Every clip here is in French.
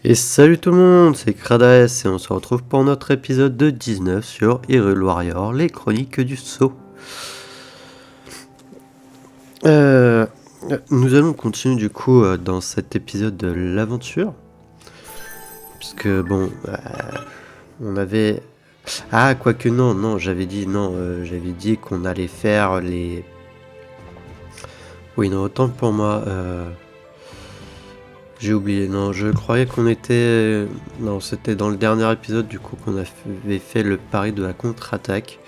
Et salut tout le monde, c'est Krades et on se retrouve pour notre épisode de 19 sur Hyrule Warrior, les chroniques du sceau. Nous allons continuer du coup dans cet épisode de l'aventure. Parce que bon, on avait... Ah, quoique non, j'avais dit qu'on allait faire les... Oui, non, autant pour moi... J'ai oublié, non, je croyais qu'on était... Non, c'était dans le dernier épisode du coup qu'on avait fait le pari de la contre-attaque.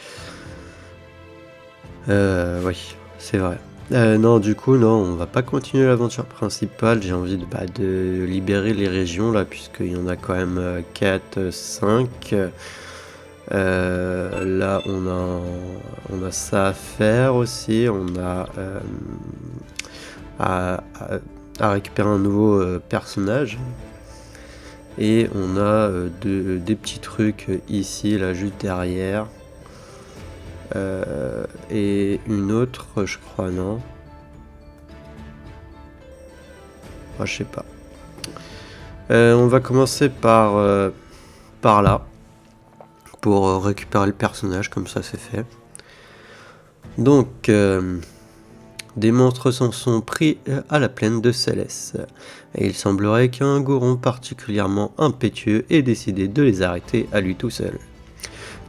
Oui, c'est vrai. Non, du coup, non, on va pas continuer l'aventure principale. J'ai envie de libérer les régions là, puisqu'il y en a quand même 4, 5. Là, on a ça à faire aussi. On a à récupérer un nouveau personnage. Et on a des petits trucs ici, là, juste derrière. Et une autre, je crois, non? Je sais pas. On va commencer par là. Pour récupérer le personnage, comme ça c'est fait. Donc, des monstres s'en sont pris à la plaine de Céleste. Et il semblerait qu'un Goron particulièrement impétueux ait décidé de les arrêter à lui tout seul.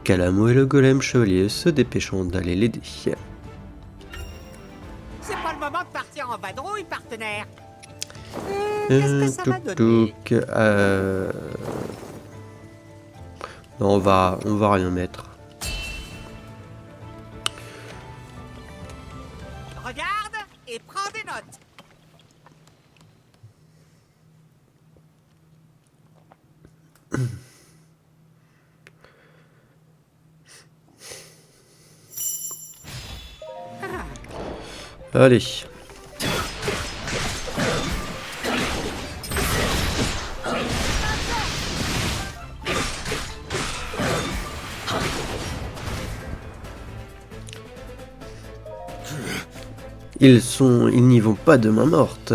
Calamo et le golem chevalier se dépêchant d'aller l'aider. C'est pas le moment de partir en vadrouille, partenaire. Qu'est-ce que ça va donner? Non, on va rien mettre. Regarde et prends des notes. Allez. Ils n'y vont pas de main morte.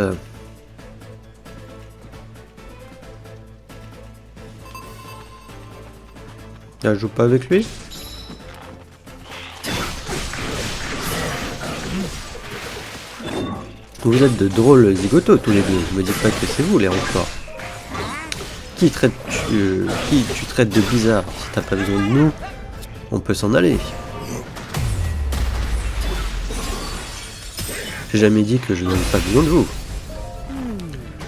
Je joue pas avec lui. Vous êtes de drôles zigotos tous les deux. Je me dis pas que c'est vous les renforts. Qui tu traites de bizarre? Si t'as pas besoin de nous, on peut s'en aller. J'ai jamais dit que je n'avais pas besoin de vous.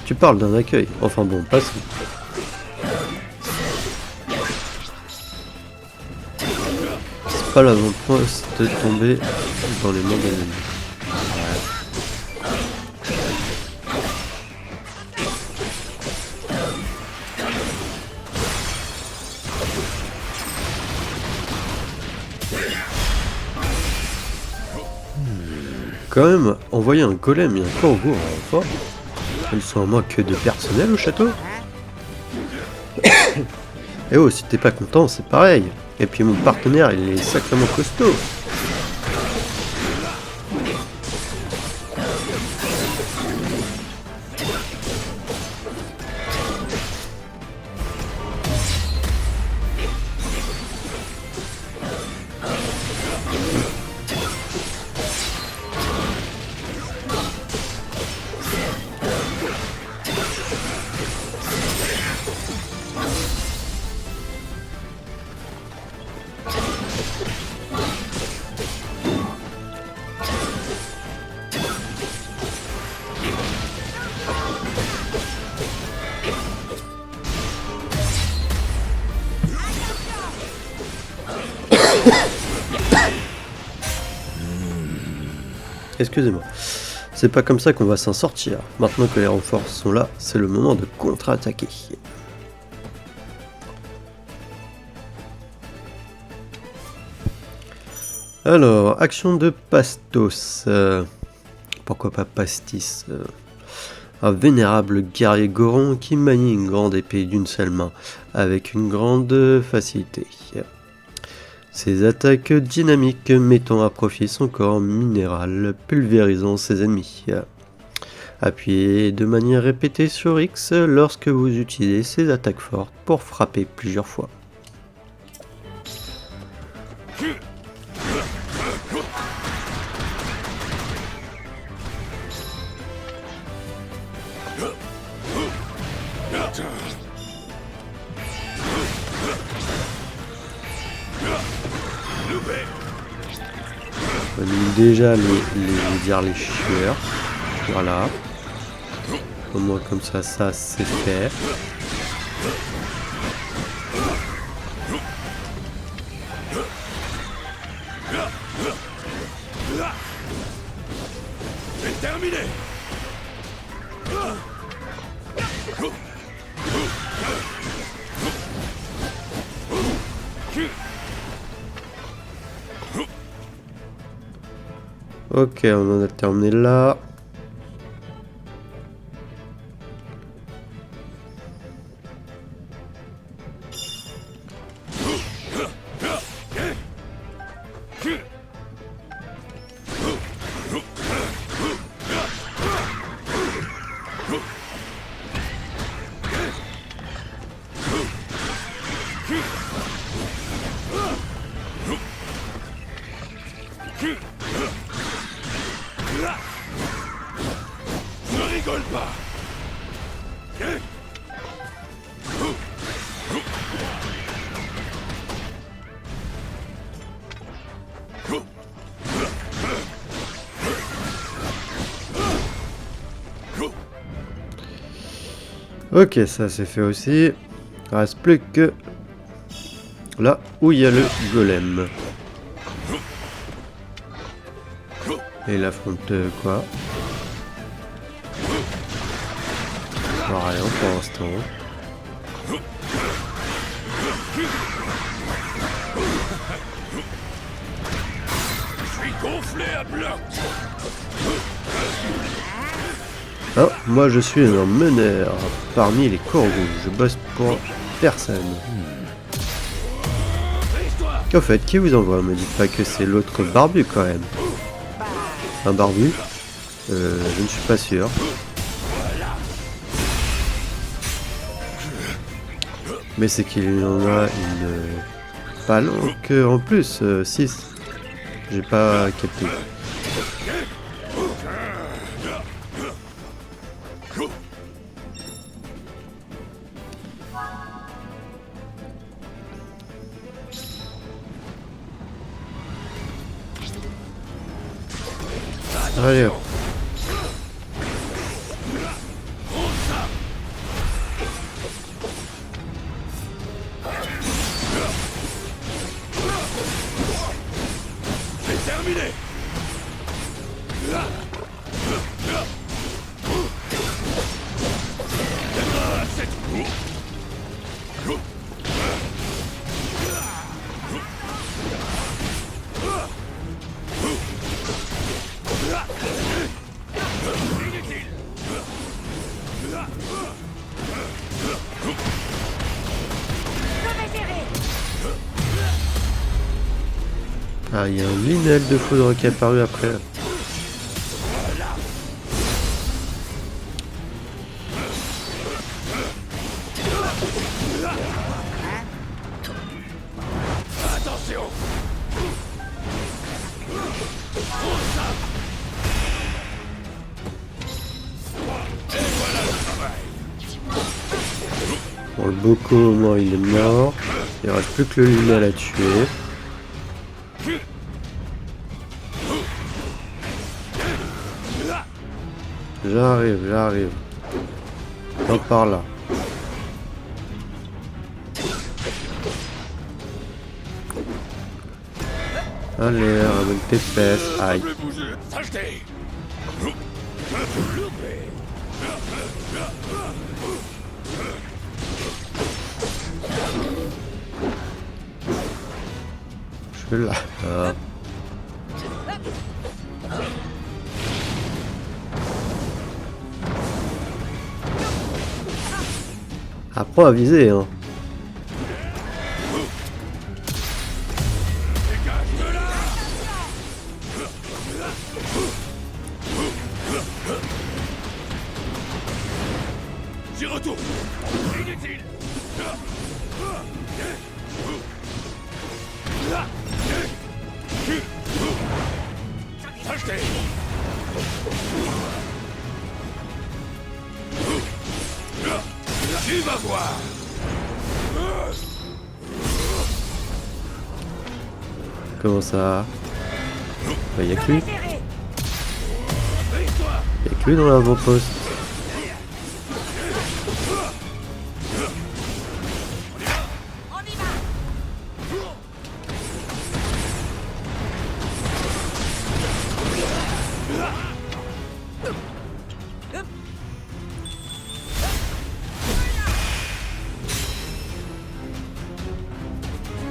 Tu parles d'un accueil. Enfin bon, passe. C'est pas l'avant-poste de tomber dans les mains ennemis. Quand même, envoyer un golem et un corbeau en renfort, ils sont en manque de personnel au château. Et oh, si t'es pas content, c'est pareil. Et puis mon partenaire, il est sacrément costaud. Excusez-moi. C'est pas comme ça qu'on va s'en sortir. Maintenant que les renforts sont là, c'est le moment de contre-attaquer. Alors, action de Pastos. Pourquoi pas Pastis? Un vénérable guerrier Goron qui manie une grande épée d'une seule main, avec une grande facilité. Ses attaques dynamiques mettant à profit son corps minéral, pulvérisant ses ennemis. Appuyez de manière répétée sur X lorsque vous utilisez ces attaques fortes pour frapper plusieurs fois. On élimine déjà les chieurs. Voilà. Au moins comme ça c'est fait. C'est terminé. Ok, on en a terminé là. Ne rigole pas. Ok, ça c'est fait aussi. Il reste plus que là où il y a le golem. Et il affronte quoi? Rien pour l'instant. Je suis gonflé à bloc. Ah, moi je suis un meneur parmi les corbeaux. Je bosse pour personne. Au fait, qui vous envoie? Me dites pas que c'est l'autre barbu quand même. Un barbu? Je ne suis pas sûr. Mais c'est qu'il en a une palanque en plus, 6. J'ai pas capté. Allez hop. C'est terminé. Ah, il y a un Linel de foudre qui est apparu après. Attention. Bon, le Boko au moins il est mort. Il reste plus que le Linel à tuer. J'arrive. Hop, par là. Allez, ramène tes fesses. Aïe. Saleté. Je suis là. Ah. Apprends à viser, hein. J'y retourne. Inutile. Acheté. Tu vas voir. Comment ça? Bah, y a que lui. Y a que lui dans l'avant-poste.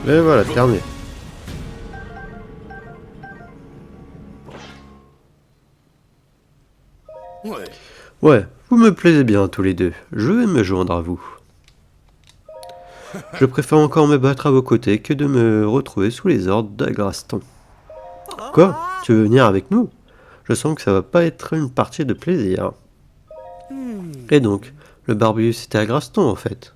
Et voilà, terminé. Ouais. Ouais, vous me plaisez bien tous les deux. Je vais me joindre à vous. Je préfère encore me battre à vos côtés que de me retrouver sous les ordres d'Agraston. Quoi? Tu veux venir avec nous? Je sens que ça va pas être une partie de plaisir. Et donc, le barbu c'était Agraston en fait.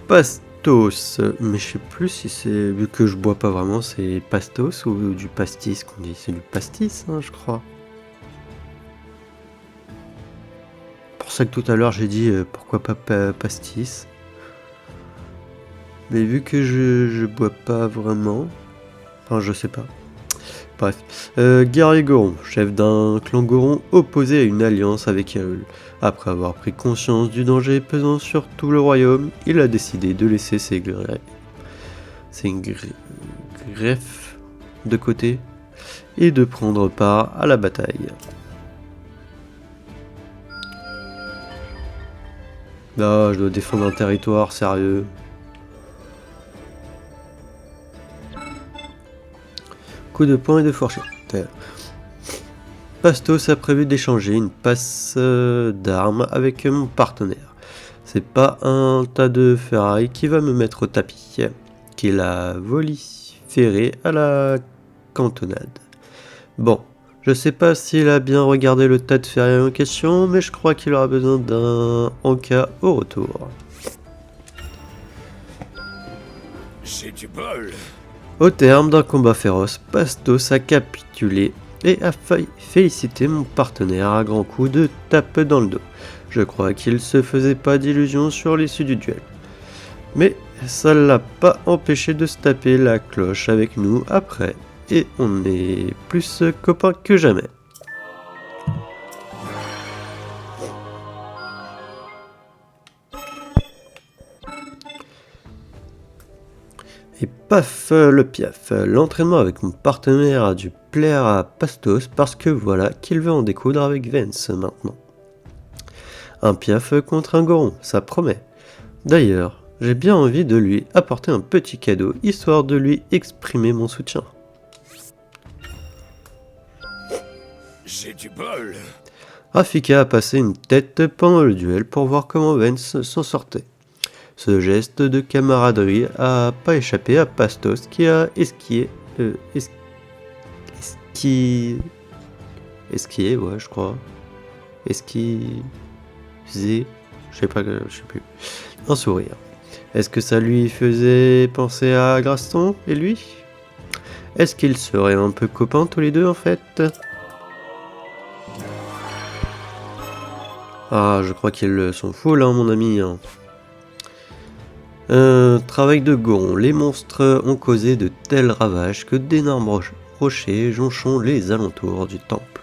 Pastos, mais je sais plus si c'est, vu que je bois pas vraiment, c'est pastos ou du pastis qu'on dit. C'est du pastis, hein, je crois. Pour ça que tout à l'heure j'ai dit pourquoi pas pastis. Mais vu que je bois pas vraiment, enfin je sais pas. Bref, guerrier Goron, chef d'un clan Goron opposé à une alliance avec Hyrule. Après avoir pris conscience du danger pesant sur tout le royaume, il a décidé de laisser ses greffes de côté et de prendre part à la bataille. Là, je dois défendre un territoire, sérieux. Coup de poing et de fourchette. Pastos a prévu d'échanger une passe d'armes avec mon partenaire. C'est pas un tas de ferraille qui va me mettre au tapis, qu'il a voliféré à la cantonade. Bon, je sais pas s'il a bien regardé le tas de ferraille en question, mais je crois qu'il aura besoin d'un Anka au retour. J'ai du bol. Au terme d'un combat féroce, Pastos a capitulé et a félicité mon partenaire à grands coups de tape dans le dos. Je crois qu'il se faisait pas d'illusions sur l'issue du duel. Mais ça l'a pas empêché de se taper la cloche avec nous après, et on est plus copains que jamais. Et paf, le piaf. L'entraînement avec mon partenaire a dû plaire à Pastos parce que voilà qu'il veut en découdre avec Vance maintenant. Un piaf contre un Goron, ça promet. D'ailleurs, j'ai bien envie de lui apporter un petit cadeau histoire de lui exprimer mon soutien. J'ai du bol. Rafika a passé une tête pendant le duel pour voir comment Vance s'en sortait. Ce geste de camaraderie a pas échappé à Pastos qui a esquié, ouais, je crois. Je sais plus. Un sourire. Est-ce que ça lui faisait penser à Graston et lui? Est-ce qu'ils seraient un peu copains tous les deux en fait? Ah, je crois qu'ils sont fous là, mon ami. Travail de Goron. Les monstres ont causé de tels ravages que d'énormes rochers jonchent les alentours du temple.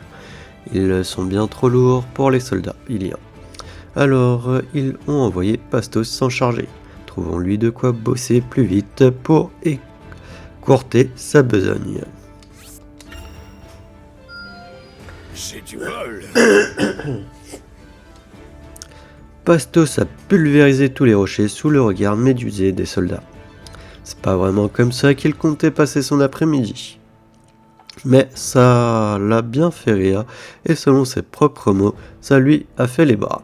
Ils sont bien trop lourds pour les soldats, Alors, ils ont envoyé Pastos s'en charger. Trouvons-lui de quoi bosser plus vite pour écourter sa besogne. J'ai du bol. Pastos a pulvérisé tous les rochers sous le regard médusé des soldats. C'est pas vraiment comme ça qu'il comptait passer son après-midi. Mais ça l'a bien fait rire, et selon ses propres mots, ça lui a fait les bras.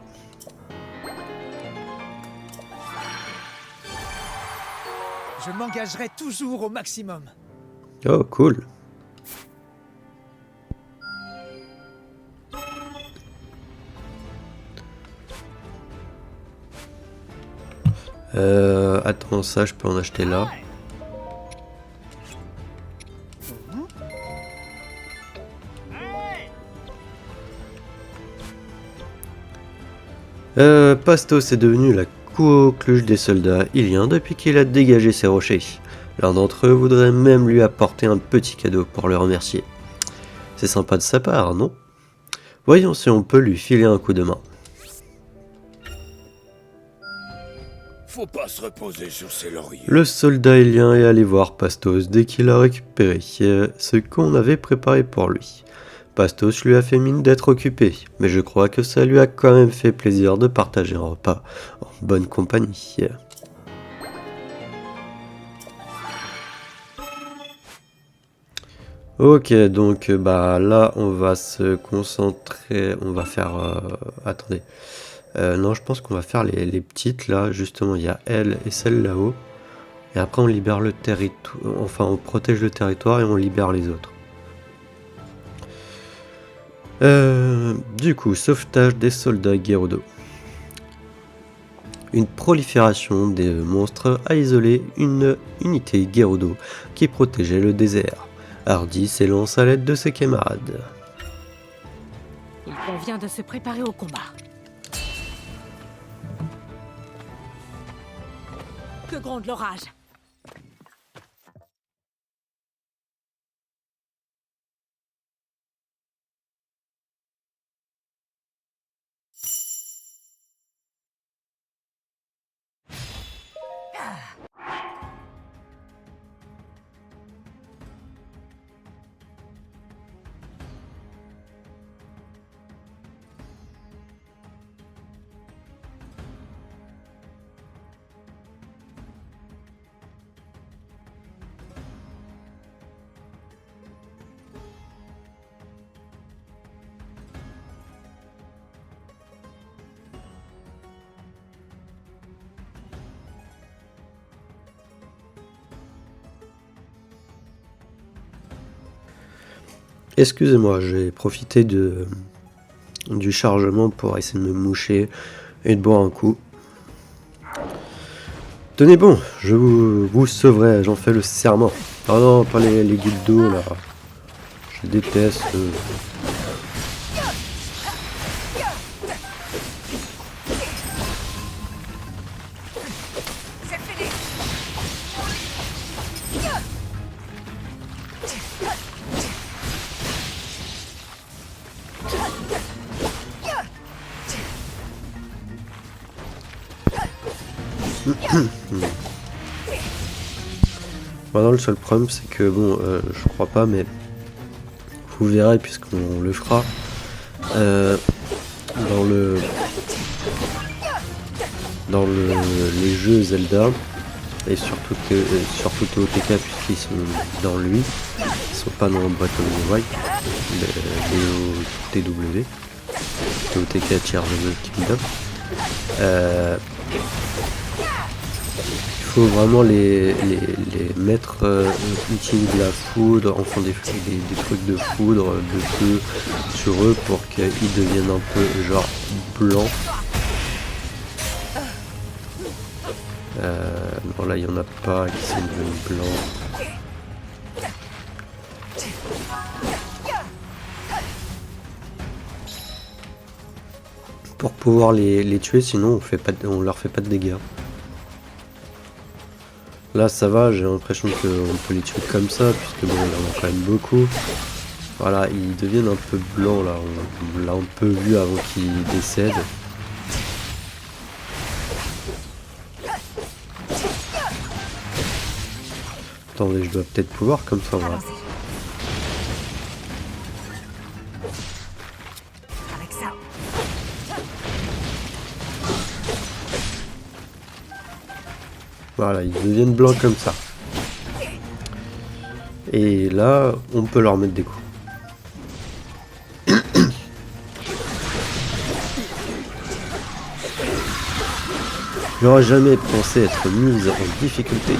Je m'engagerai toujours au maximum. Oh, cool. Attends, ça, je peux en acheter là. Pastos est devenu la coqueluche des soldats iliens depuis qu'il a dégagé ses rochers. L'un d'entre eux voudrait même lui apporter un petit cadeau pour le remercier. C'est sympa de sa part, non? Voyons si on peut lui filer un coup de main. Faut pas se reposer sur ses lauriers. Le soldat ilien est allé voir Pastos dès qu'il a récupéré ce qu'on avait préparé pour lui. Pastos lui a fait mine d'être occupé, mais je crois que ça lui a quand même fait plaisir de partager un repas en bonne compagnie. Ok, donc bah là on va se concentrer, on va faire... attendez. Non, je pense qu'on va faire les petites là, justement il y a elle et celle là-haut. Et après on libère le territoire, enfin on protège le territoire et on libère les autres. Du coup, sauvetage des soldats Gerudo. Une prolifération des monstres a isolé une unité Gerudo qui protégeait le désert. Hardy s'élance à l'aide de ses camarades. Il convient de se préparer au combat. Que gronde l'orage. Excusez-moi, j'ai profité du chargement pour essayer de me moucher et de boire un coup. Tenez bon, je vous sauverai, j'en fais le serment. Oh non, pas les guides d'eau là. Je déteste. Maintenant le seul problème c'est que bon je crois pas mais vous verrez puisqu'on le fera dans les jeux Zelda et surtout TOTK puisqu'ils sont dans lui, ils sont pas dans Breath of the Wild, TW, TOTK Tears of the Kingdom. Il faut vraiment les mettre utiliser de la foudre, enfin des trucs de foudre, de feu sur eux pour qu'ils deviennent un peu genre blancs. Bon là il n'y en a pas qui sont devenus blancs. Pour pouvoir les tuer, sinon on leur fait pas de dégâts. Là ça va, j'ai l'impression qu'on peut les tuer comme ça, puisque bon, il y en a quand même beaucoup. Voilà, ils deviennent un peu blancs là, on l'a un peu vu avant qu'ils décèdent. Attendez, je dois peut-être pouvoir comme ça, voilà. Voilà, ils deviennent blancs comme ça. Et là, on peut leur mettre des coups. J'aurais jamais pensé être mise en difficulté.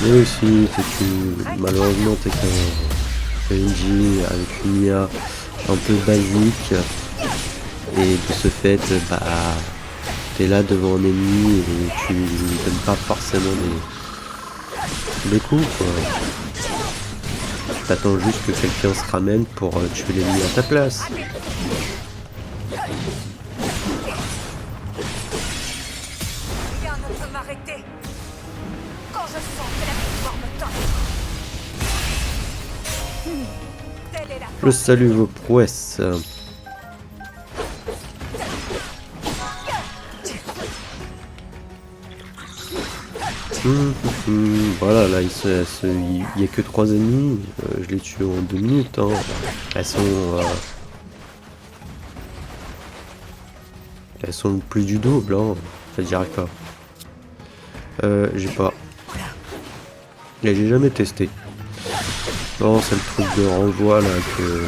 Mais aussi, malheureusement, t'es qu'un PNJ avec une IA un peu basique. Et de ce fait, bah, t'es là devant un ennemi et tu lui donnes pas forcément des coups, quoi. T'attends juste que quelqu'un se ramène pour tuer l'ennemi à ta place. Rien ne peut m'arrêter. Quand je sens que la victoire me tend. Telle est la Je salue vos prouesses. Voilà, là il y a que 3 ennemis, je les tue en 2 minutes, hein. Elles sont plus du double, hein. Ça dirait pas. J'ai pas. Et j'ai jamais testé. Non, c'est le truc de renvoi là que...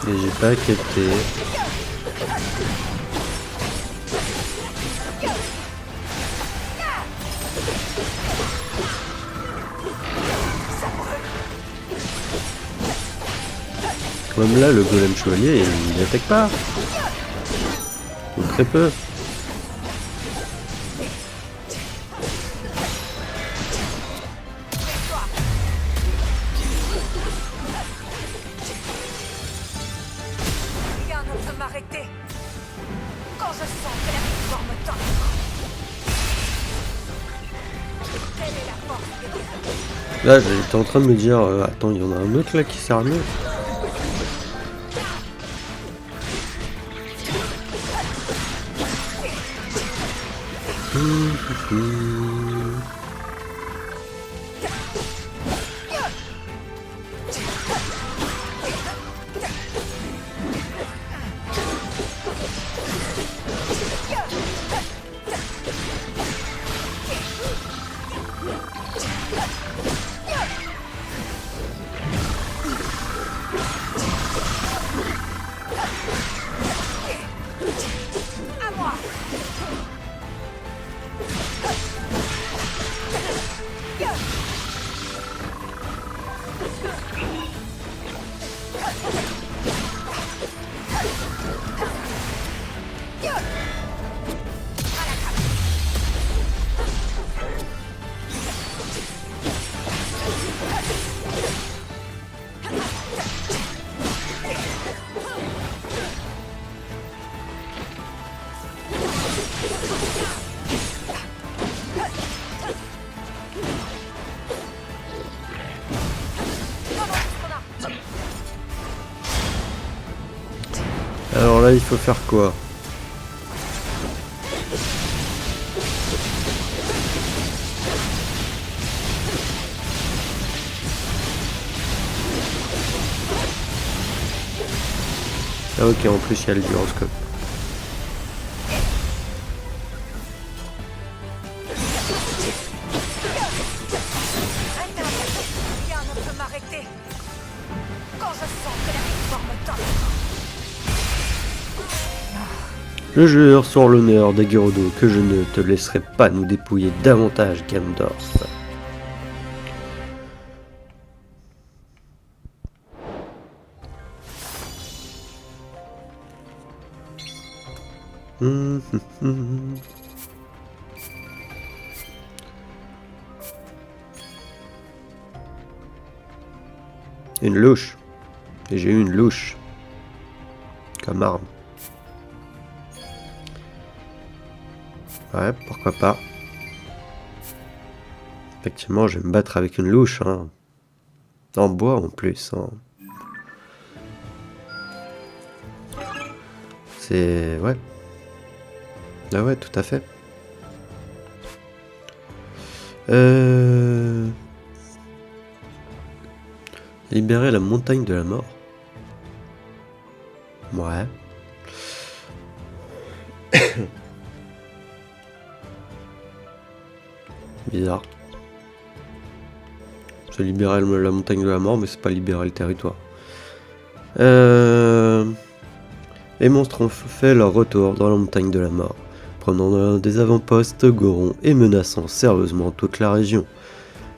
Et j'ai pas capté. Comme là, le golem chevalier, il attaque pas. Ou très peu. Rien ne peut m'arrêter. Quand je sens que la victoire me tend. Telle est la force des démons. Là, j'étais en train de me dire, attends, il y en a un autre là qui sert à mieux. Alors là, il faut faire quoi? Ah ok, en plus il y a le gyroscope. Rien ne peut m'arrêter. Quand je sens que la victoire forme d'homme. Je jure sur l'honneur d'Aguirodo que je ne te laisserai pas nous dépouiller davantage, Gandorf. Une louche. Et j'ai eu une louche. Comme arme. Ouais, pourquoi pas. Effectivement, je vais me battre avec une louche. Hein. En bois en plus. Hein. C'est... ouais. Ah ouais, tout à fait. Libérer la montagne de la mort. Ouais. Bizarre. C'est libérer la montagne de la mort, mais c'est pas libérer le territoire. Les monstres ont fait leur retour dans la montagne de la mort, prenant des avant-postes Goron et menaçant sérieusement toute la région.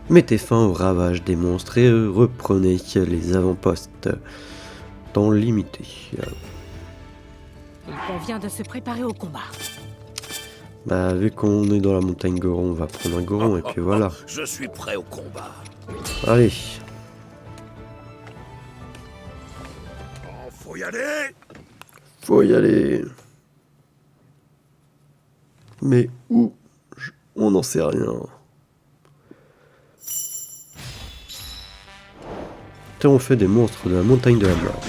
Mettez fin au ravage des monstres et reprenez les avant-postes. Temps limité. Il convient de se préparer au combat. Bah, vu qu'on est dans la montagne Goron, on va prendre un Goron et puis voilà. Je suis prêt au combat. Allez. Oh, faut y aller. Faut y aller. Mais où? On n'en sait rien. Tiens, on fait des monstres de la montagne de la mort.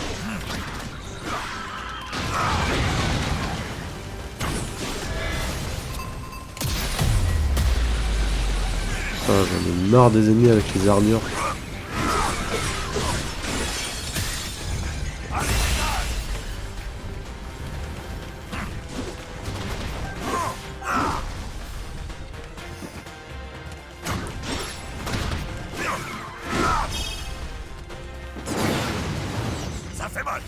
Ah, j'en ai marre des ennemis avec les armures. Ça fait mal.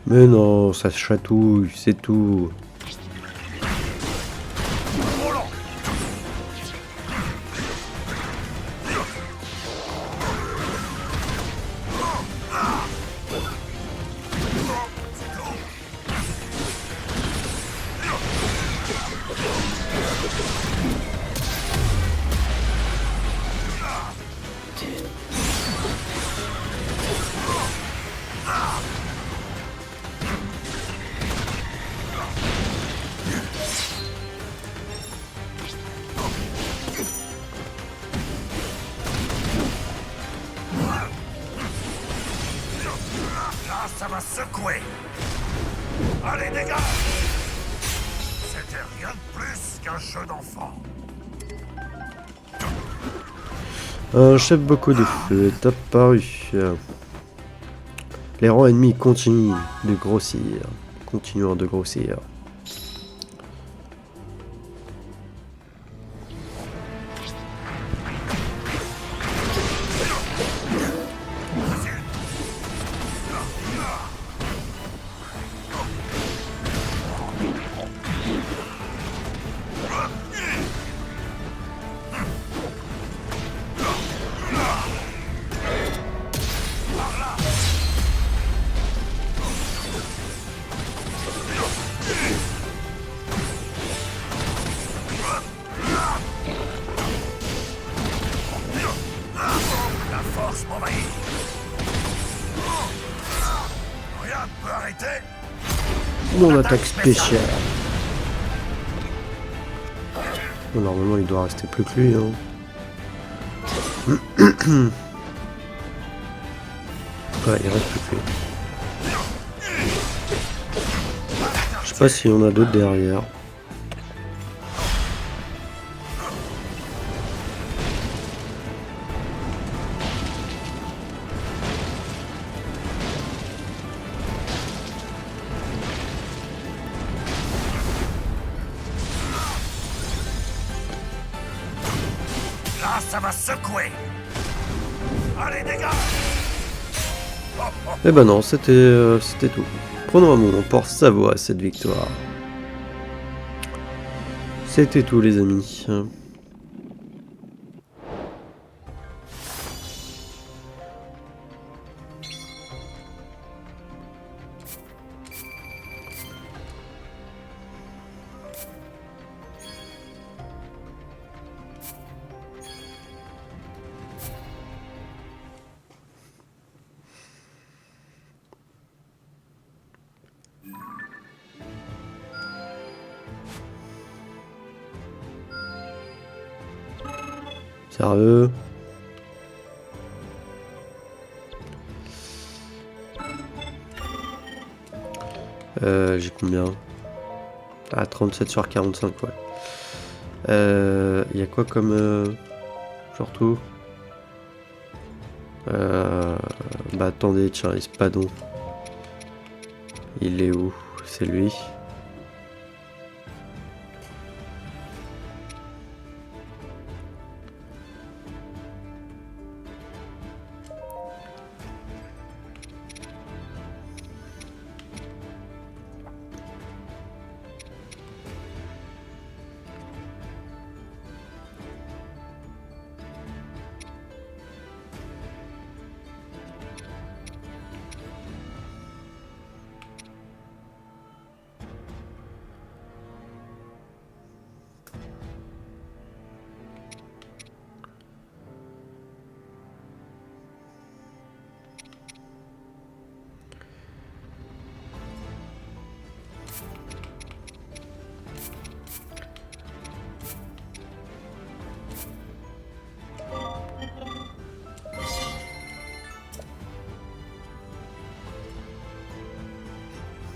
Mais non, ça se chatouille, c'est tout. Là, ça va secouer. Allez, dégage. C'était rien de plus qu'un jeu d'enfant. Un chef beaucoup de feu est apparu. Les rangs ennemis continuent de grossir. Continuant de grossir. La force m'envahit. Rien ne peut arrêter. Mon attaque spéciale. Bon, normalement, il doit rester plus que lui. Hein. Ouais, il reste plus que lui. Je sais pas s'il y en a d'autres derrière. Là, ça va secouer. Allez, dégage! Eh ben non, c'était tout. Prenons un moment pour savourer cette victoire. C'était tout les amis. Sérieux? J'ai combien? Ah, 37 sur 45, ouais. Y a quoi comme... surtout? Bah attendez, tiens, l'espadon. Il est où? C'est lui.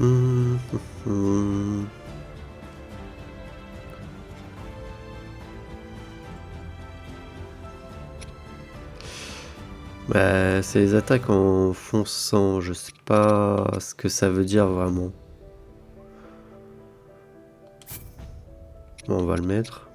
Hum, hum, hum. Bah, c'est les attaques en fonçant, je sais pas ce que ça veut dire vraiment. Bon, on va le mettre.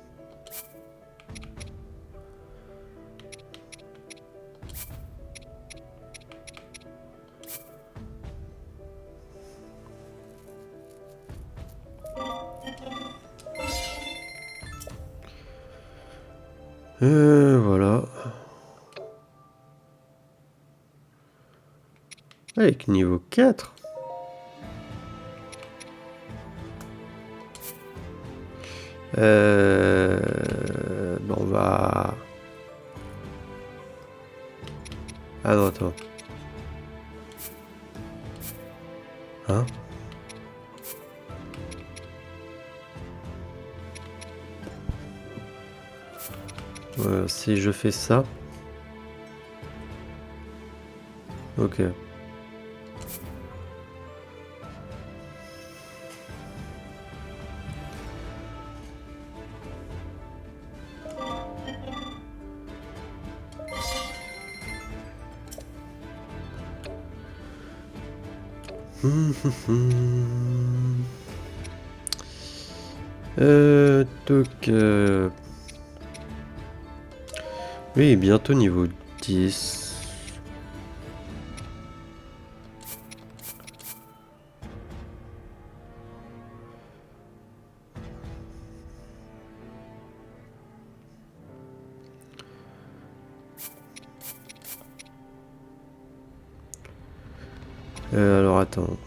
Voilà. Avec niveau 4. Bon, on va... Ah non, attends. Hein? Si je fais ça... Ok. Donc... Oui, bientôt niveau 10. Alors attends.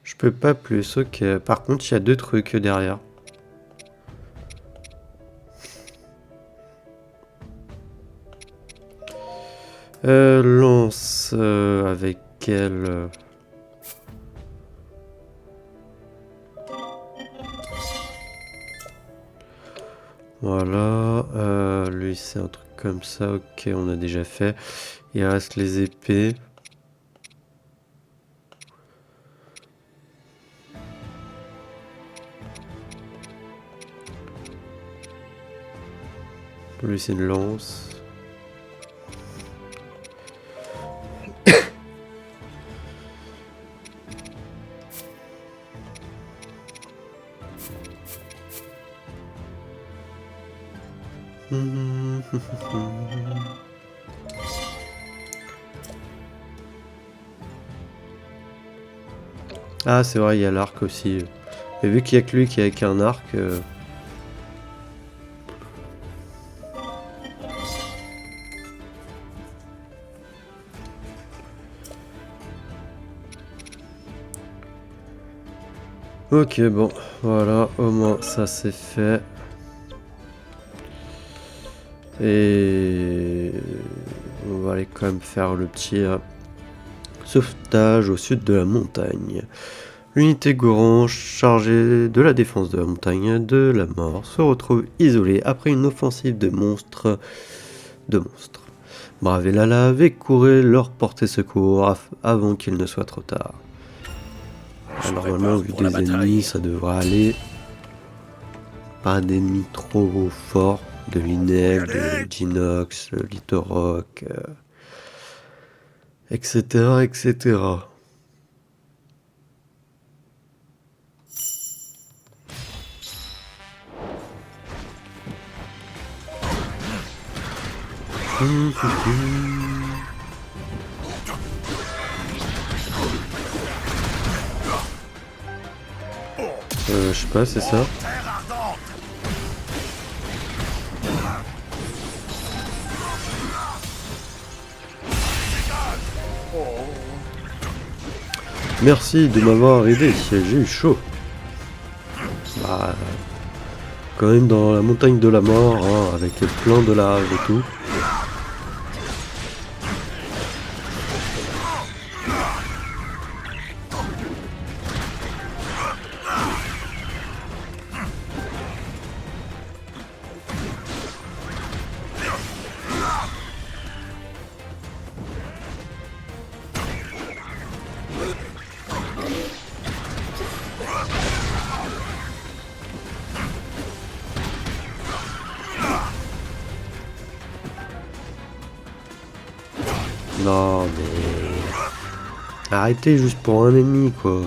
Je peux pas plus, ok. Par contre, il y a deux trucs derrière. Lance avec elle. Voilà. Lui, c'est un truc comme ça. Ok, on a déjà fait. Il reste les épées. Lui c'est une lance. Ah c'est vrai, il y a l'arc aussi. Et vu qu'il y a que lui qui a avec un arc... Ok, bon, voilà, au moins ça c'est fait. Et on va aller quand même faire le petit sauvetage au sud de la montagne. L'unité Goran, chargée de la défense de la montagne de la mort, se retrouve isolée après une offensive de monstres. Bravez la lave et courez leur porter secours avant qu'il ne soit trop tard. Alors, normalement, vu des ennemis, ça devrait aller. Pas d'ennemis trop forts, de l'Inel, de Ginox, Litorok, etc., etc. Je sais pas, c'est ça. Merci de m'avoir aidé, j'ai eu chaud. Bah, quand même dans la montagne de la mort, hein, avec plein de lave et tout. Non mais... Arrêtez juste pour un ennemi quoi.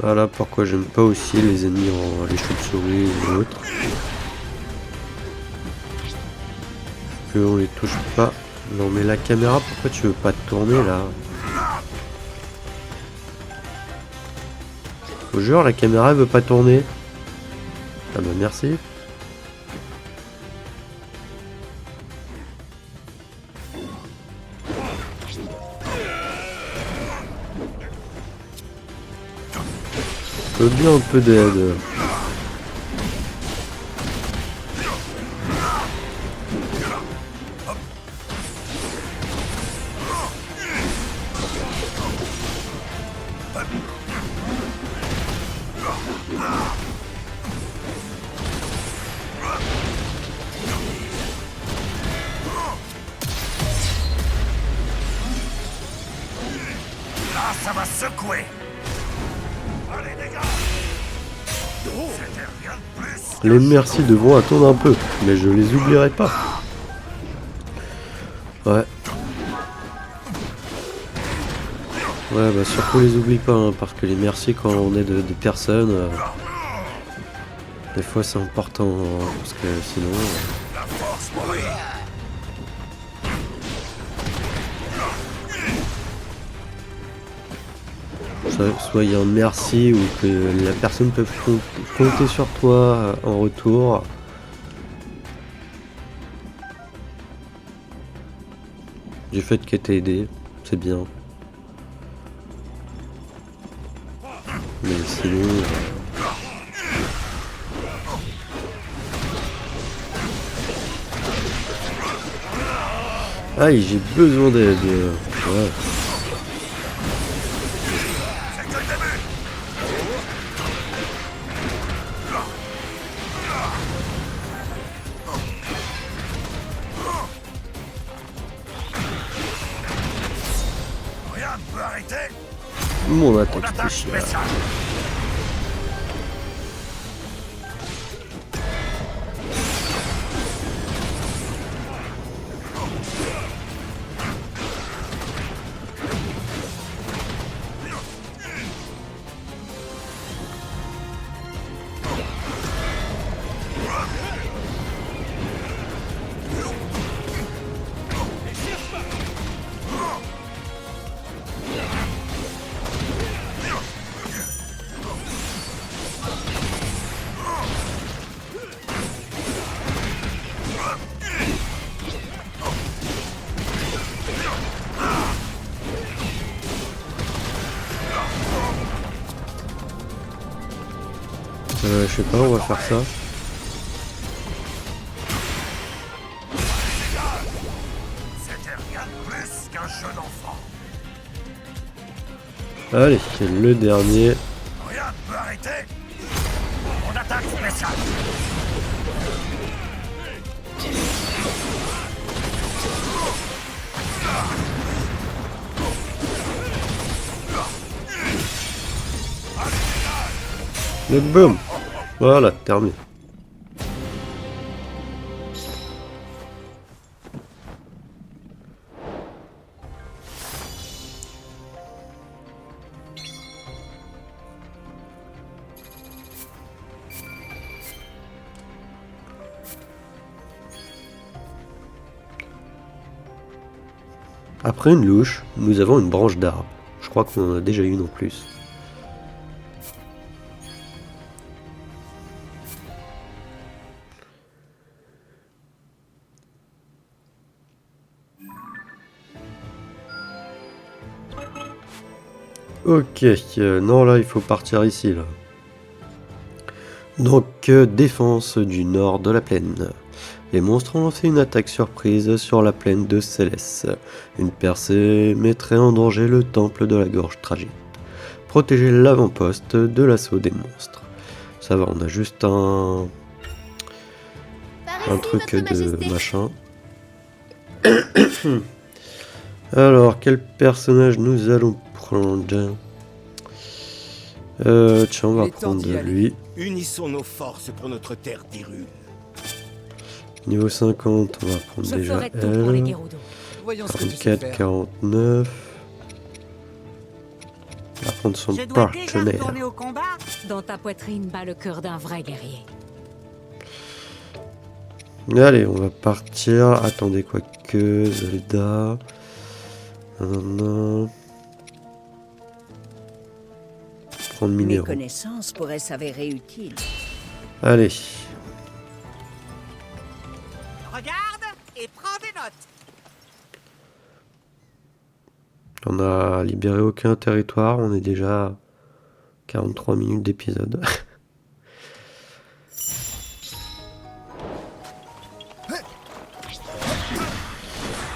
Voilà pourquoi j'aime pas aussi les ennemis en les chauves-souris ou autres. On les touche pas. Non mais la caméra, pourquoi tu veux pas tourner là? Je vous jure, la caméra elle veut pas tourner. Ah bah merci. Je veux bien un peu d'aide. Là, ça va secouer. Allez, dégâts. C'était rien de plus. Les merci devront attendre un peu, mais je les oublierai pas. Ouais. Ouais, bah surtout les oublie pas, hein, parce que les merci quand on est des personnes, des fois c'est important, hein, parce que sinon... La force mourir. Soit il y a un merci ou que la personne peut compter sur toi en retour. Du fait qu'elle t'ait aidé, c'est bien. Mais sinon... Aïe, j'ai besoin d'aide. Ouais. Rien ne peut arrêter Mon mon attaque attaque spéciale. spéciale. Je sais pas, on va faire ça. C'était rien de plus qu'un jeu d'enfant. Allez, c'est le dernier. Rien ne peut arrêter mon attaque spéciale. Le boom. Voilà, terminé. Après une louche, nous avons une branche d'arbre. Je crois qu'on en a déjà une en plus. Ok, non là il faut partir ici là. Donc défense du nord de la plaine. Les monstres ont lancé une attaque surprise sur la plaine de Céleste. Une percée mettrait en danger le temple de la gorge tragique. Protéger l'avant-poste de l'assaut des monstres. Ça va, on a juste un truc de machin. Alors, quel personnage nous allons prendre? Tiens, on va Il est temps prendre d'y aller. lui. Unissons nos forces pour notre terre d'Hyrule. Niveau 50, on va prendre Je déjà ferai tout pour les elle. Gerudo. Voyons ce que tu sais 34, faire. 49. On va prendre son Je dois déjà partenaire. retourner au combat. Dans ta poitrine bat le cœur d'un vrai guerrier. Allez, on va partir. Attendez, quoique, Zelda. Nanana. Prendre Mes minéraux. connaissances pourraient s'avérer utiles. Allez. Regarde et prends des notes. On n'a libéré aucun territoire. On est déjà à 43 minutes d'épisode.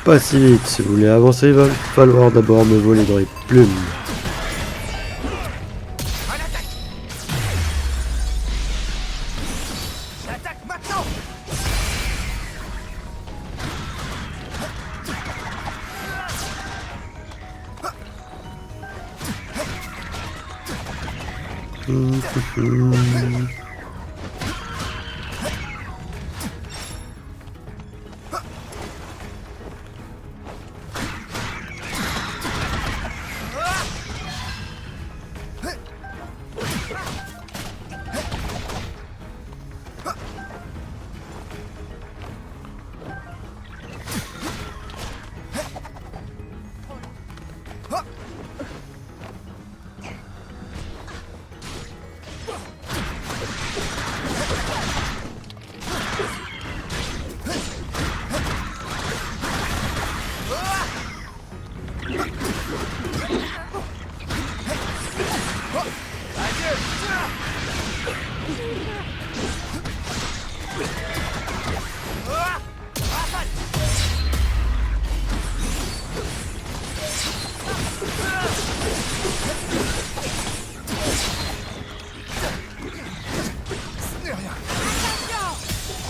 Pas si vite. Si vous voulez avancer, il va falloir d'abord me voler dans les plumes.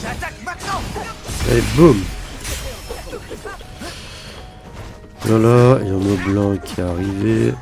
J'attaque maintenant. Allez, boum. Voilà, il y a un moblin qui est arrivé.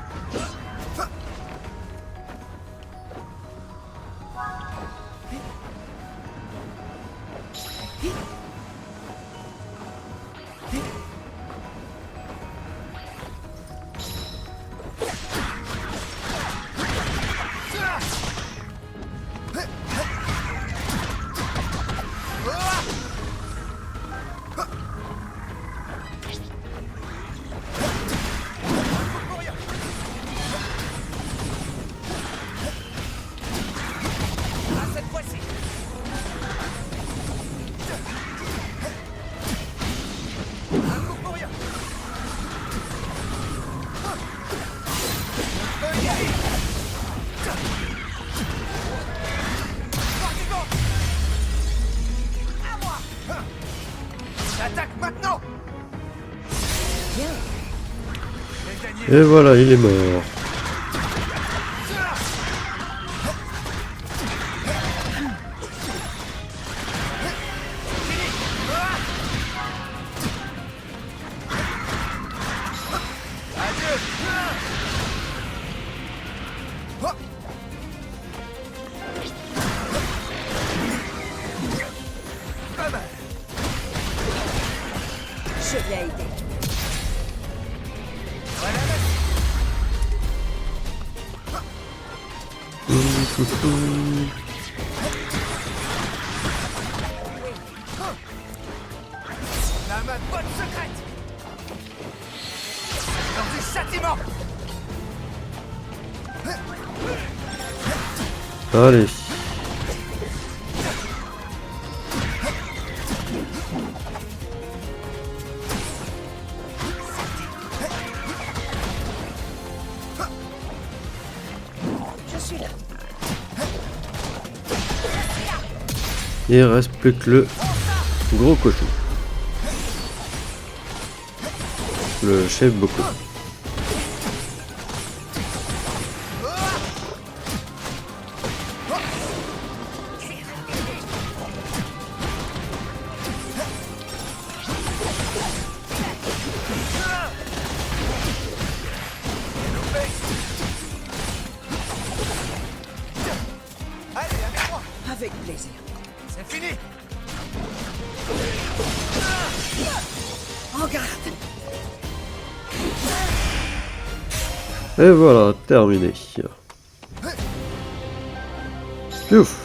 Attaque maintenant. Et voilà, il est mort. Je l'ai aidé. La ma botte secrète. Lors du châtiment. Allez. Je suis là. Il reste plus que le gros cochon. Le chef Boko. Allez, avec moi. Avec plaisir. C'est fini. En garde. Et voilà, terminé. Ouf.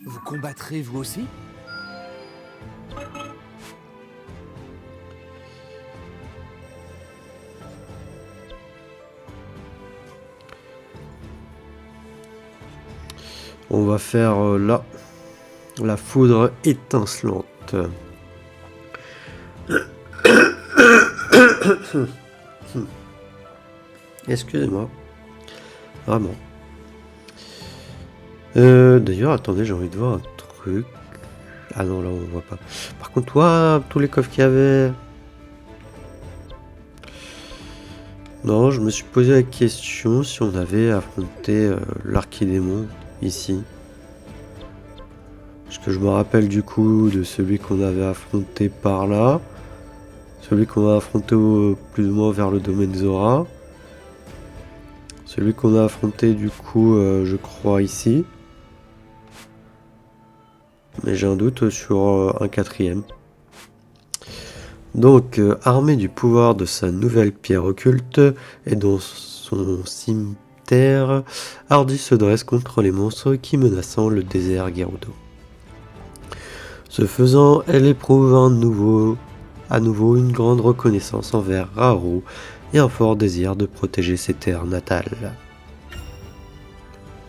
Vous combattrez vous aussi? On va faire là la foudre étincelante. Excusez-moi. Vraiment. D'ailleurs, attendez, j'ai envie de voir un truc. Ah non, là on voit pas. Par contre, toi, tous les coffres qu'il y avait. Non, je me suis posé la question si on avait affronté l'archidémon ici. Parce que je me rappelle du coup de celui qu'on avait affronté par là. Celui qu'on a affronté plus ou moins vers le domaine Zora. Celui qu'on a affronté du coup, je crois, ici. Mais j'ai un doute sur un quatrième. Donc, armé du pouvoir de sa nouvelle pierre occulte et dans son cimetière, Hardy se dresse contre les monstres qui menaçant le désert Gerudo. Ce faisant, elle éprouve à nouveau une grande reconnaissance envers Raoru et un fort désir de protéger ses terres natales.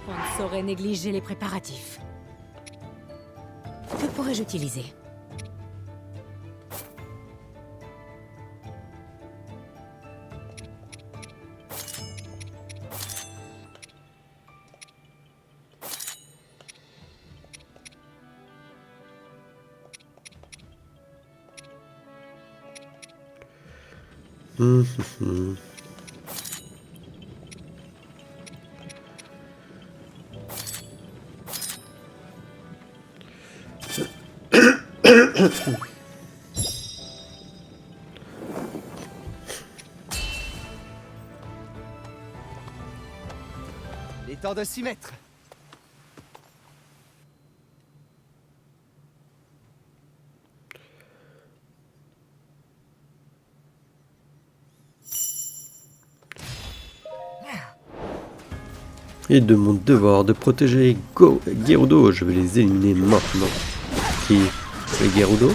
On ne saurait négliger les préparatifs. Que pourrais-je utiliser? Il est temps de s'y mettre. Et de mon devoir de protéger Gerudo, je vais les éliminer maintenant. Qui est Gerudo?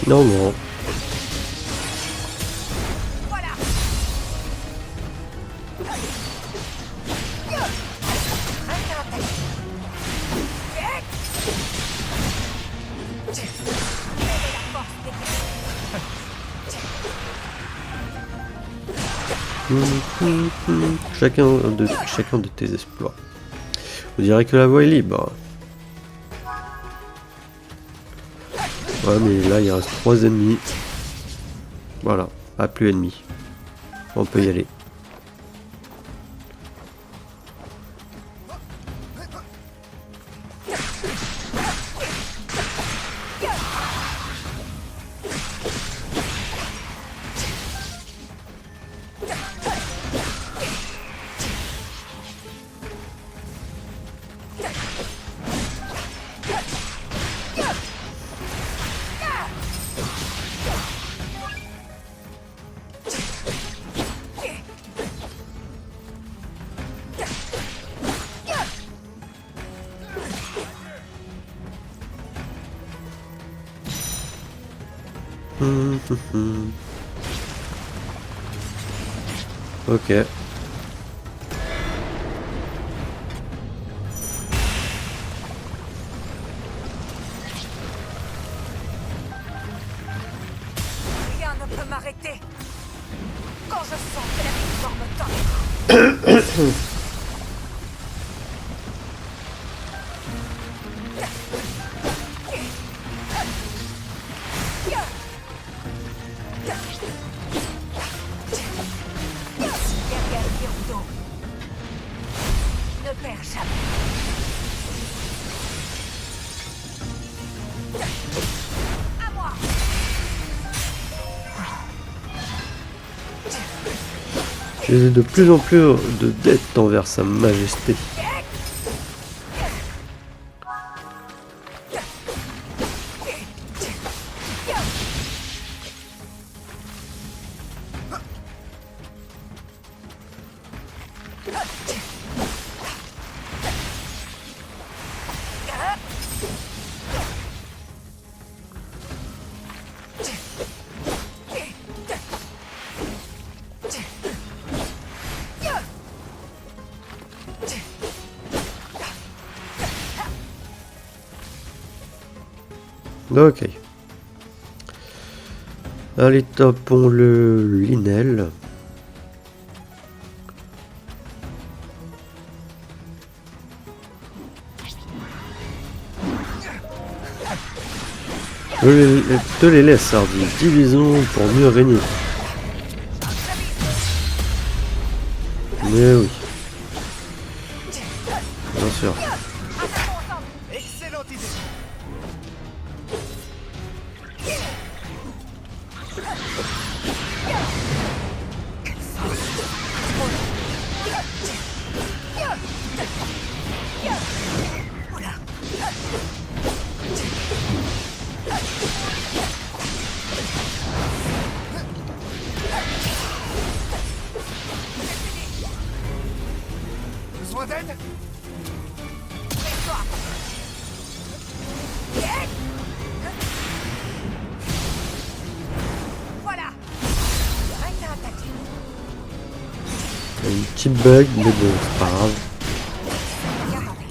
Non, non. Chacun de tes exploits. Vous direz que la voie est libre. Ouais, mais là il reste 3 ennemis. Voilà, pas plus ennemis. On peut y aller. Ok. Rien ne peut m'arrêter. Quand je sens que la victoire me tend. Derrière Gerudo. Ne perds jamais. À moi. J'ai de plus en plus de dettes envers sa majesté. Ok. Allez, tapons le Linel. Je te les laisse, Hardy. Divisons pour mieux régner. Mais oui. Bien sûr. Excellente idée. Besoin d'aide? Tais-toi. Voilà. Arrête d'attaquer. Il y a une petite bug, mais bon, c'est pas grave. Regardez.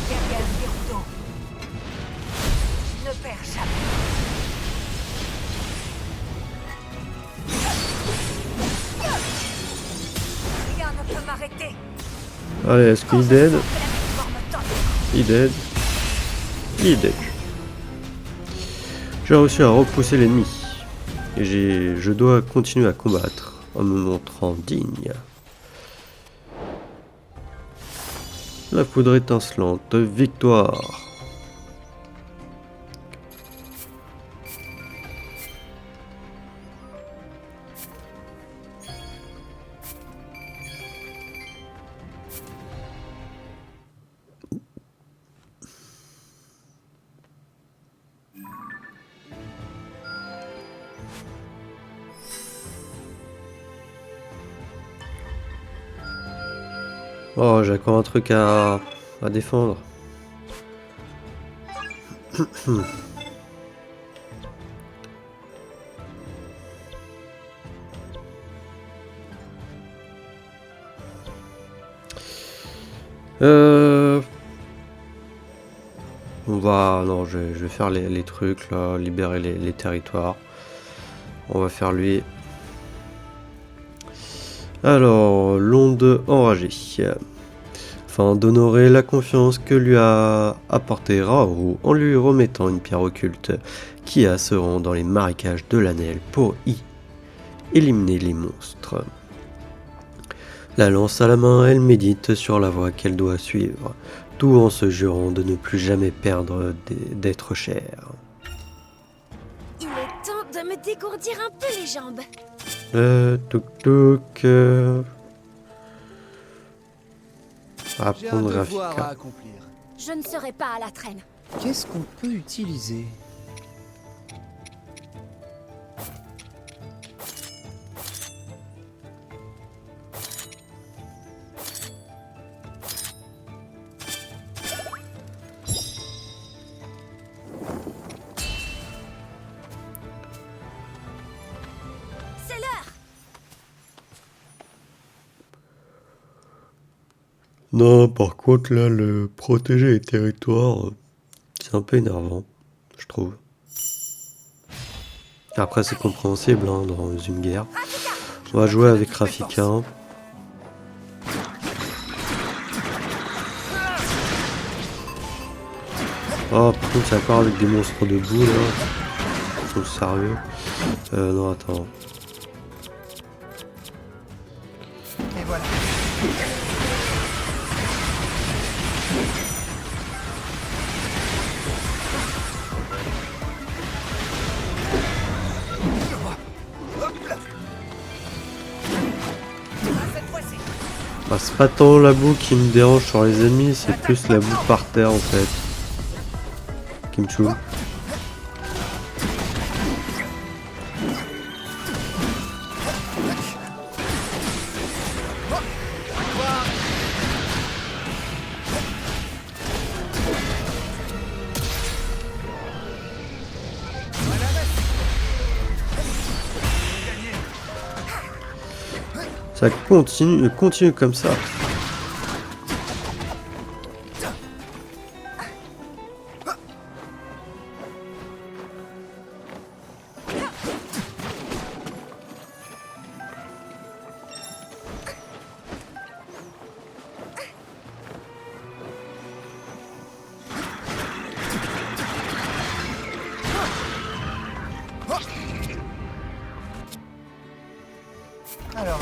Derrière Gerudo. Ne perds jamais. Rien ne peut m'arrêter. Allez, est-ce qu'il est dead? Que la victoire me tente. Il est dead. Il est dead. J'ai réussi à repousser l'ennemi. Et je dois continuer à combattre en me montrant digne. La foudre étincelante, victoire. Oh, j'ai encore un truc à défendre. On va... Non, je vais faire les trucs, là, libérer les territoires. On va faire lui. Alors, l'onde enragée. Afin d'honorer la confiance que lui a apportée Raoru en lui remettant une pierre occulte, Kia se rend dans les marécages de l'Anel pour y éliminer les monstres. La lance à la main, elle médite sur la voie qu'elle doit suivre, tout en se jurant de ne plus jamais perdre d'être cher. Il est temps de me dégourdir un peu les jambes. Tuk-tuk. J'ai un Apprendre devoir à Rafika. accomplir. Je ne serai pas à la traîne. Qu'est-ce qu'on peut utiliser? C'est l'heure. Non, par contre, là, le protéger les territoires, c'est un peu énervant, je trouve. Après, c'est compréhensible hein, dans une guerre. On va jouer avec Rafika. Oh, par contre, c'est encore avec des monstres de boue, là. Faut le sérieux. Non, attends. Et voilà. Bah, c'est pas tant la boue qui me dérange sur les ennemis, c'est plus la boue par terre en fait. Qui me saoule. Ça continue comme ça. Alors,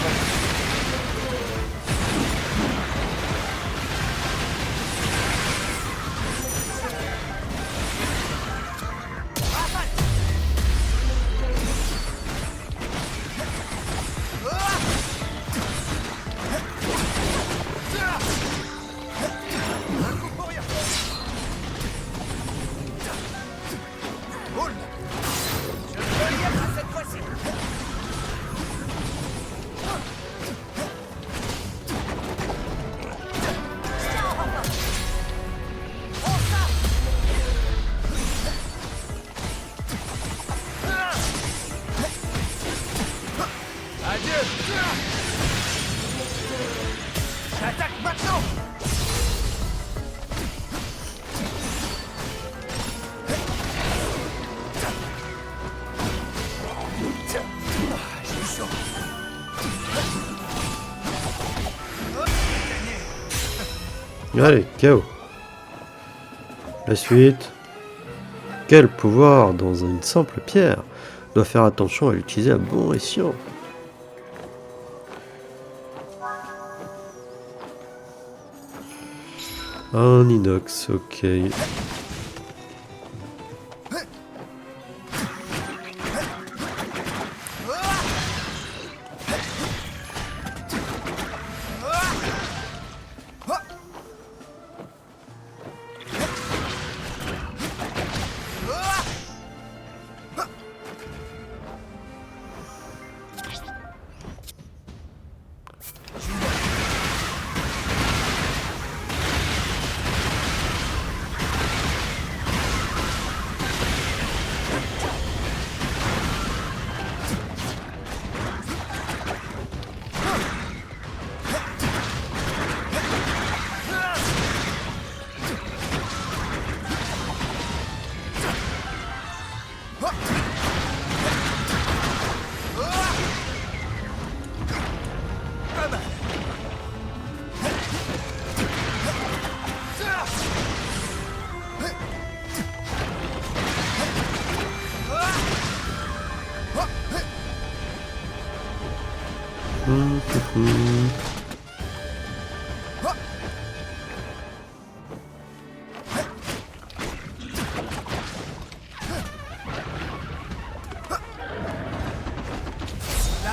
Allez, KO. La suite. Quel pouvoir dans une simple pierre. Doit faire attention à l'utiliser à bon escient. Un inox, ok.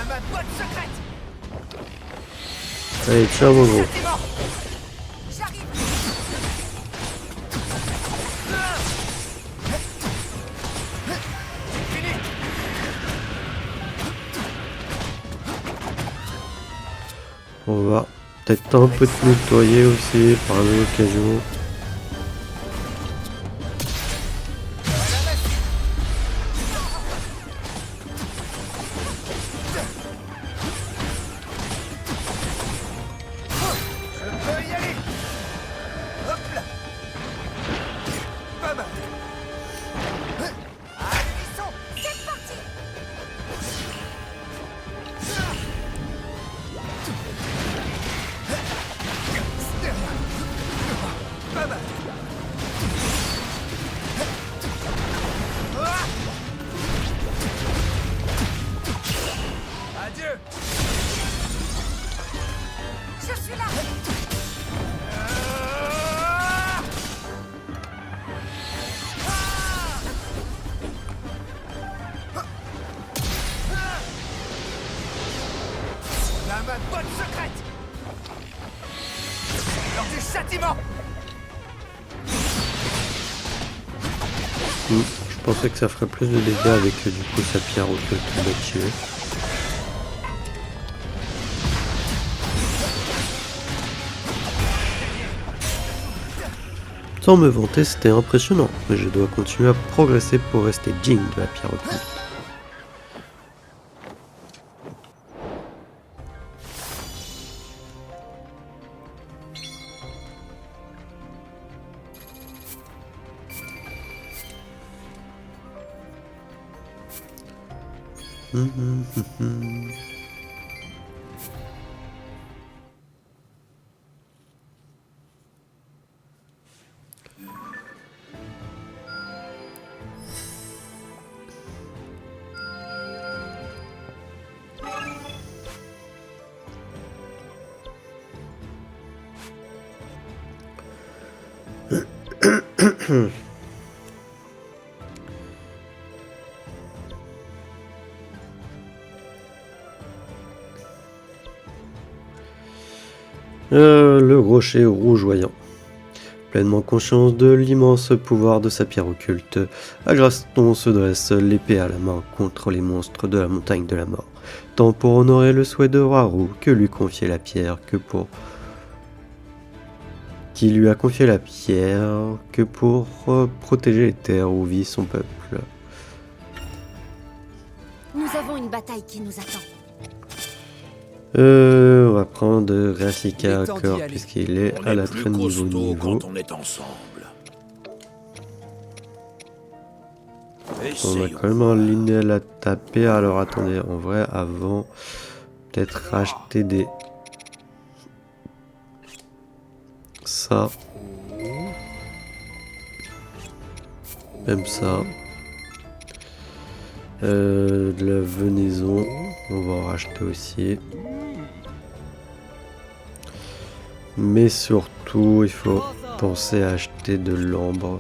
Ma boîte secrète. Allez, ciao mon gros. J'arrive. On va peut-être un peu te nettoyer aussi par la même occasion. Adieu. Je suis là. On a ma boîte secrète. Lors du châtiment. Je pensais que ça ferait plus de dégâts avec du coup sa pierre au feu qui m'a tué. Sans me vanter, c'était impressionnant, mais je dois continuer à progresser pour rester digne de la pierre occulte. Le rocher rougeoyant. Pleinement conscience de l'immense pouvoir de sa pierre occulte, Agraston se dresse l'épée à la main contre les monstres de la montagne de la mort, tant pour honorer le souhait de Raoult que lui confier la pierre qui lui a confié la pierre que pour protéger les terres où vit son peuple. Nous avons une bataille qui nous attend. On va prendre Rasika à temps d'y cœur aller. puisqu'il est On à la est très plus niveau costaud niveau. quand on est ensemble. On a Essayons. quand même un linéal à taper. Alors attendez, en vrai, avant, peut-être racheter des... Ça. Même ça. De la venaison. On va en racheter aussi. Mais surtout, il faut penser à acheter de l'ambre.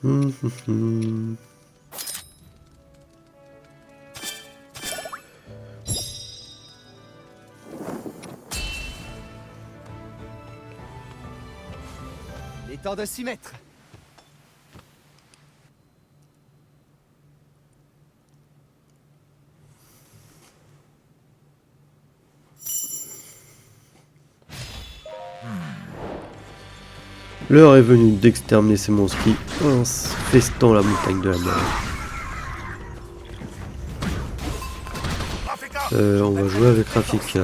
Il est temps de s'y mettre. L'heure est venue d'exterminer ces monstres qui infestant la montagne de la mort. On va jouer avec Rafika.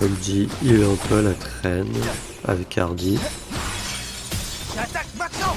Comme dit, il est un peu à la traîne avec Hardy. J'attaque maintenant.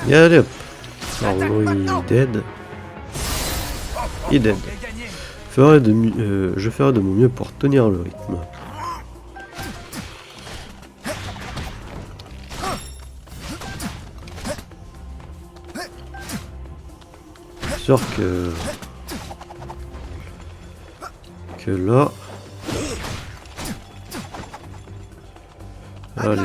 Et allez hop. Arlo il est dead. Il est dead. Je ferai de mon mieux pour tenir le rythme. Sûr que là. Allez.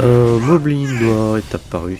Un moblin noir est apparu.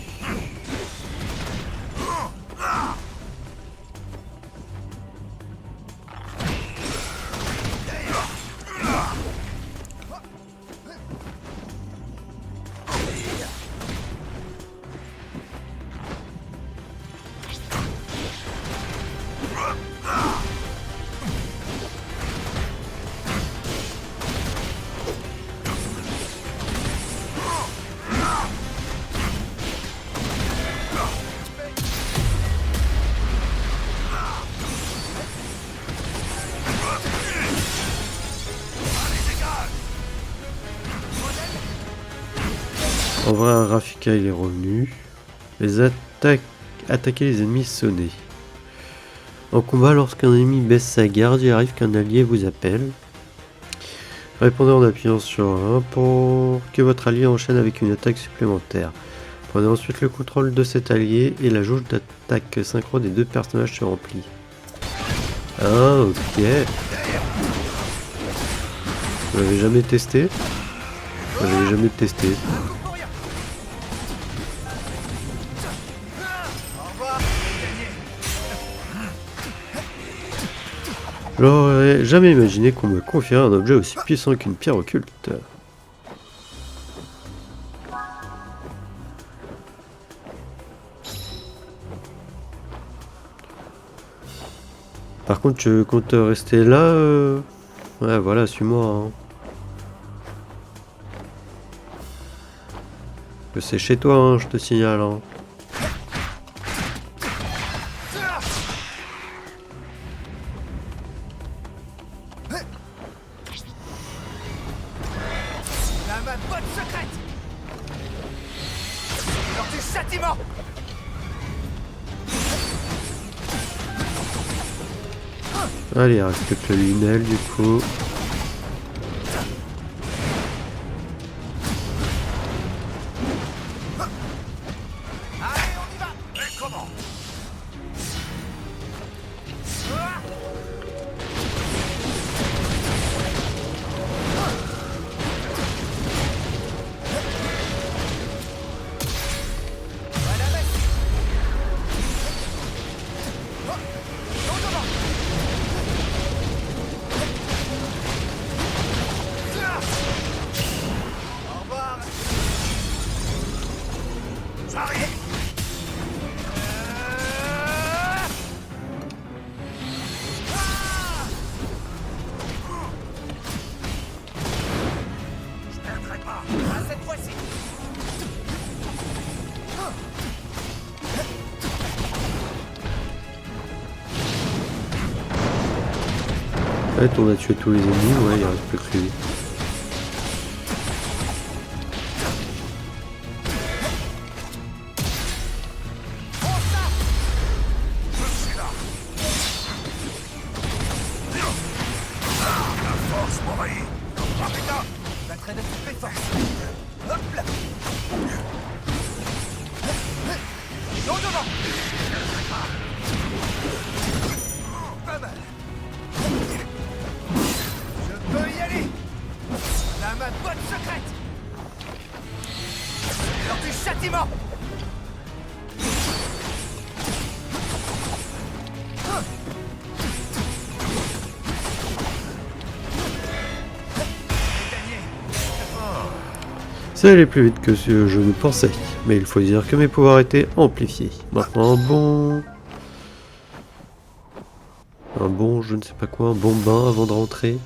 En vrai, Rafika il est revenu. Attaquer les ennemis sonnés. En combat, lorsqu'un ennemi baisse sa garde, il arrive qu'un allié vous appelle. Répondez en appuyant sur 1 pour que votre allié enchaîne avec une attaque supplémentaire. Prenez ensuite le contrôle de cet allié et la jauge d'attaque synchro des deux personnages se remplit. Ah, ok. Vous l'avez jamais testé? Vous l'avez jamais testé. J'aurais jamais imaginé qu'on me confierait un objet aussi puissant qu'une pierre occulte. Par contre, tu comptes rester là Ouais, voilà, suis-moi. Hein. C'est chez toi, hein, je te signale. Hein. Dans ma botte secrète. Lors du châtiment. Allez, il reste que le lunel du coup. Allez, on y va. Et comment? Au revoir. J'arrive! Je perdrai pas! À cette fois-ci. En fait, on a tué tous les ennemis, ouais, il reste plus que lui. Je suis là! La force m'envahit! Putain, la traîne de toutes mes forces. Hop là. Au devant. Pas mal. Je peux y aller. Dans ma botte secrète. Lors du châtiment. Ça allait plus vite que ce que je ne pensais, mais il faut dire que mes pouvoirs étaient amplifiés. Maintenant un bon, je ne sais pas quoi, un bon bain avant de rentrer.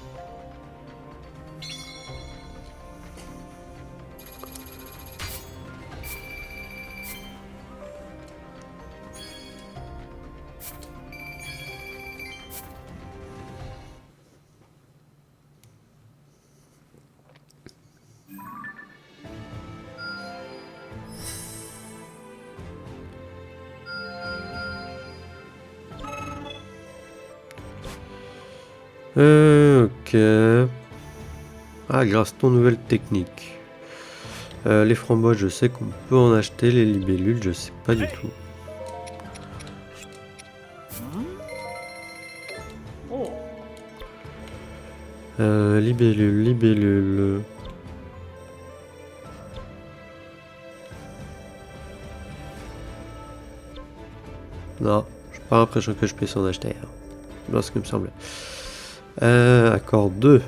Ok. Ah, grâce à ton nouvelle technique. Les framboises, je sais qu'on peut en acheter. Les libellules, je sais pas du tout. Libellule. Non, j'ai pas l'impression que je puisse en acheter. Hein. C'est ce qui me semblait. Accord 2.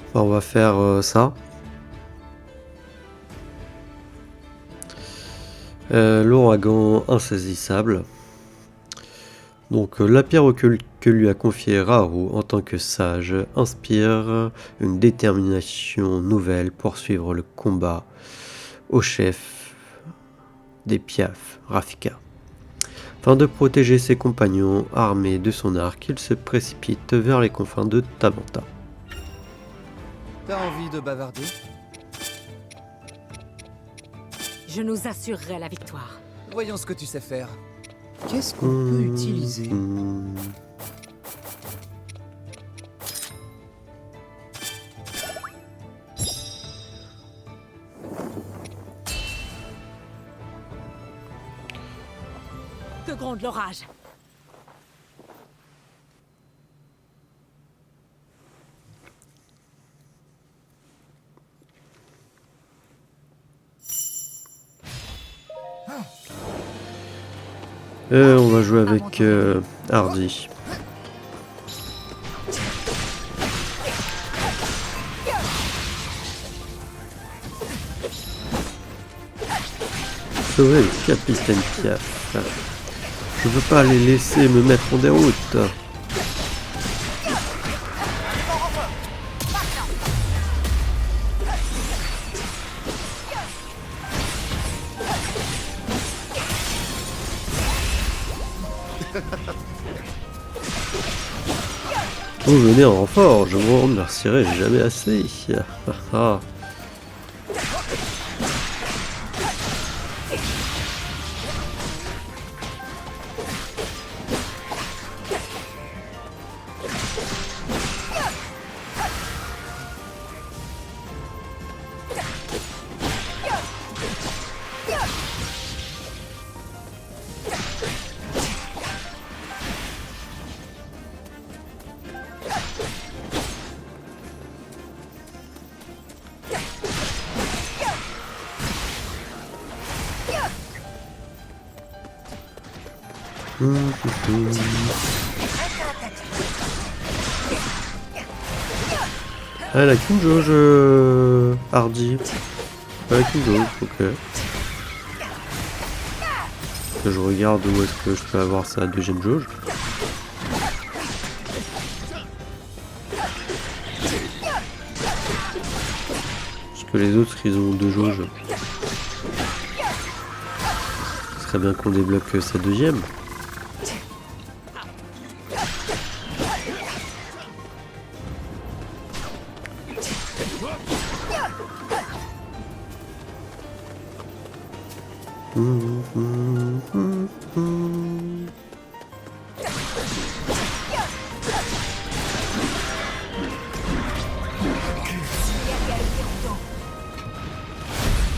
Enfin, on va faire ça. L'ouragan insaisissable. Donc la pierre occulte que lui a confiée Raoult en tant que sage inspire une détermination nouvelle pour suivre le combat au chef des Piaf, Rafika. Afin de protéger ses compagnons armés de son arc, il se précipite vers les confins de Tamanta. T'as envie de bavarder? Je nous assurerai la victoire. Voyons ce que tu sais faire. Qu'est-ce qu'on peut utiliser? Que gronde l'orage. On va jouer avec Hardy. Sauver le capitaine Piaf. Je veux pas les laisser me mettre en déroute. Vous venez en renfort, je vous remercierai jamais assez. Elle a qu'une jauge, Hardy. Elle a qu'une jauge, ok. Que je regarde où est-ce que je peux avoir sa deuxième jauge. Parce que les autres, ils ont deux jauges. Ce serait bien qu'on débloque sa deuxième.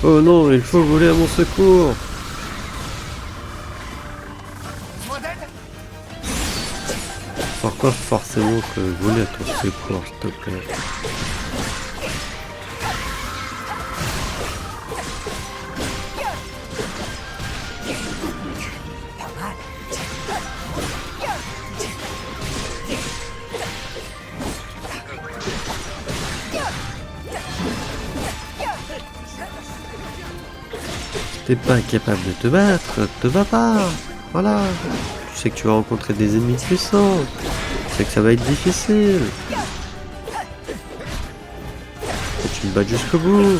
Oh non, il faut voler à mon secours. Pourquoi forcément que voler à ton secours, s'il te plaît? T'es pas capable de te battre, te bats pas. Voilà. Tu sais que tu vas rencontrer des ennemis puissants. Tu sais que ça va être difficile. Et tu te bats jusqu'au bout.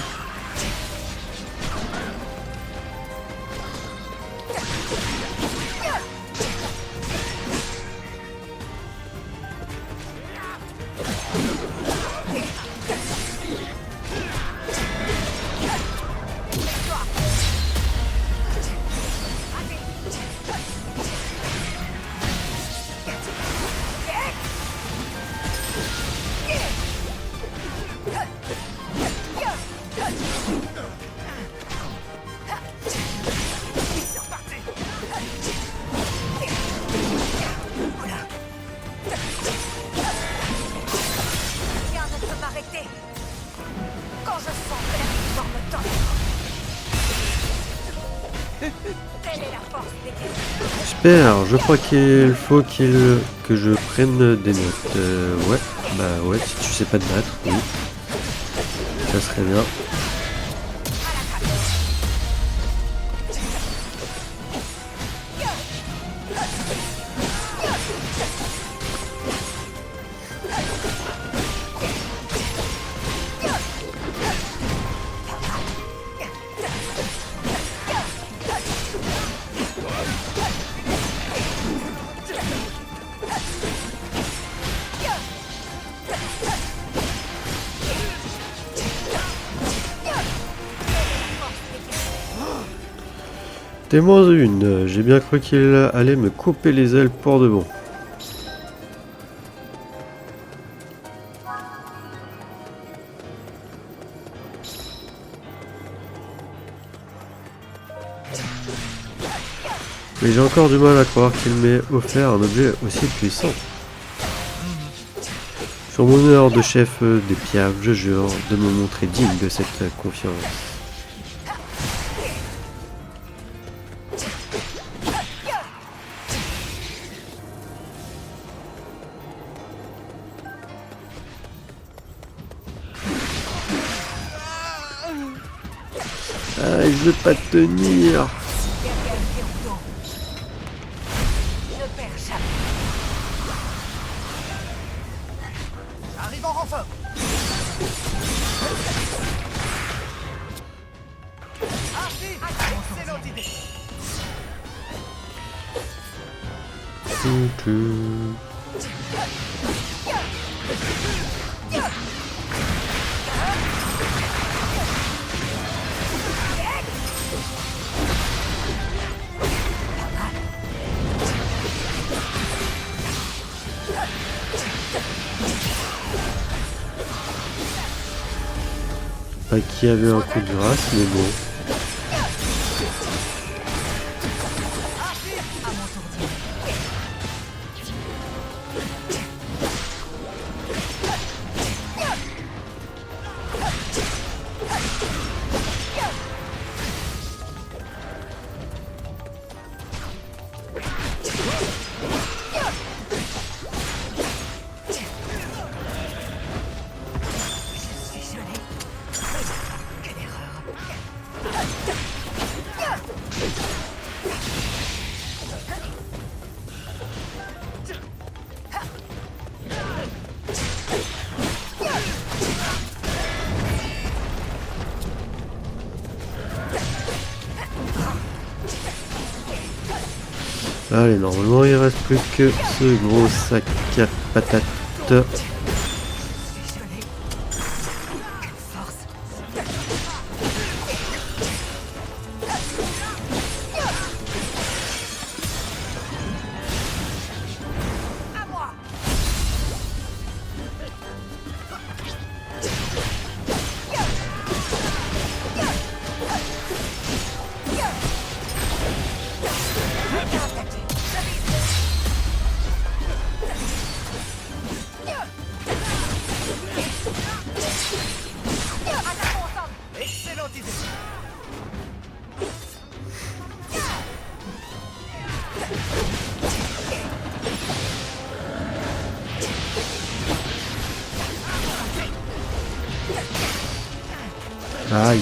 Super, je crois qu'il faut que je prenne des notes. Ouais, bah ouais, si tu sais pas te battre, oui. Ça serait bien. T'es moins une, j'ai bien cru qu'il allait me couper les ailes pour de bon. Mais j'ai encore du mal à croire qu'il m'ait offert un objet aussi puissant. Sur mon honneur de chef des Piaf, je jure de me montrer digne de cette confiance. Ah, je veux pas tenir. Derrière Gerudo. Ne perds jamais. Arrive en renfort. Excellente idée. Pas qui avait un coup de grâce, mais bon. Allez, normalement il reste plus que ce gros sac à patates. Excellente idée. Aïe.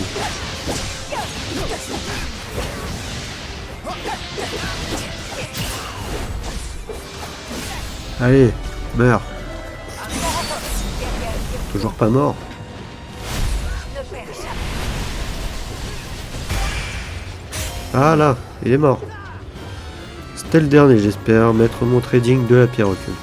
Allez, meurs. Toujours pas mort. Ne perds jamais. Ah là, il est mort. C'était le dernier, j'espère. Mettre mon trading de la pierre occulte.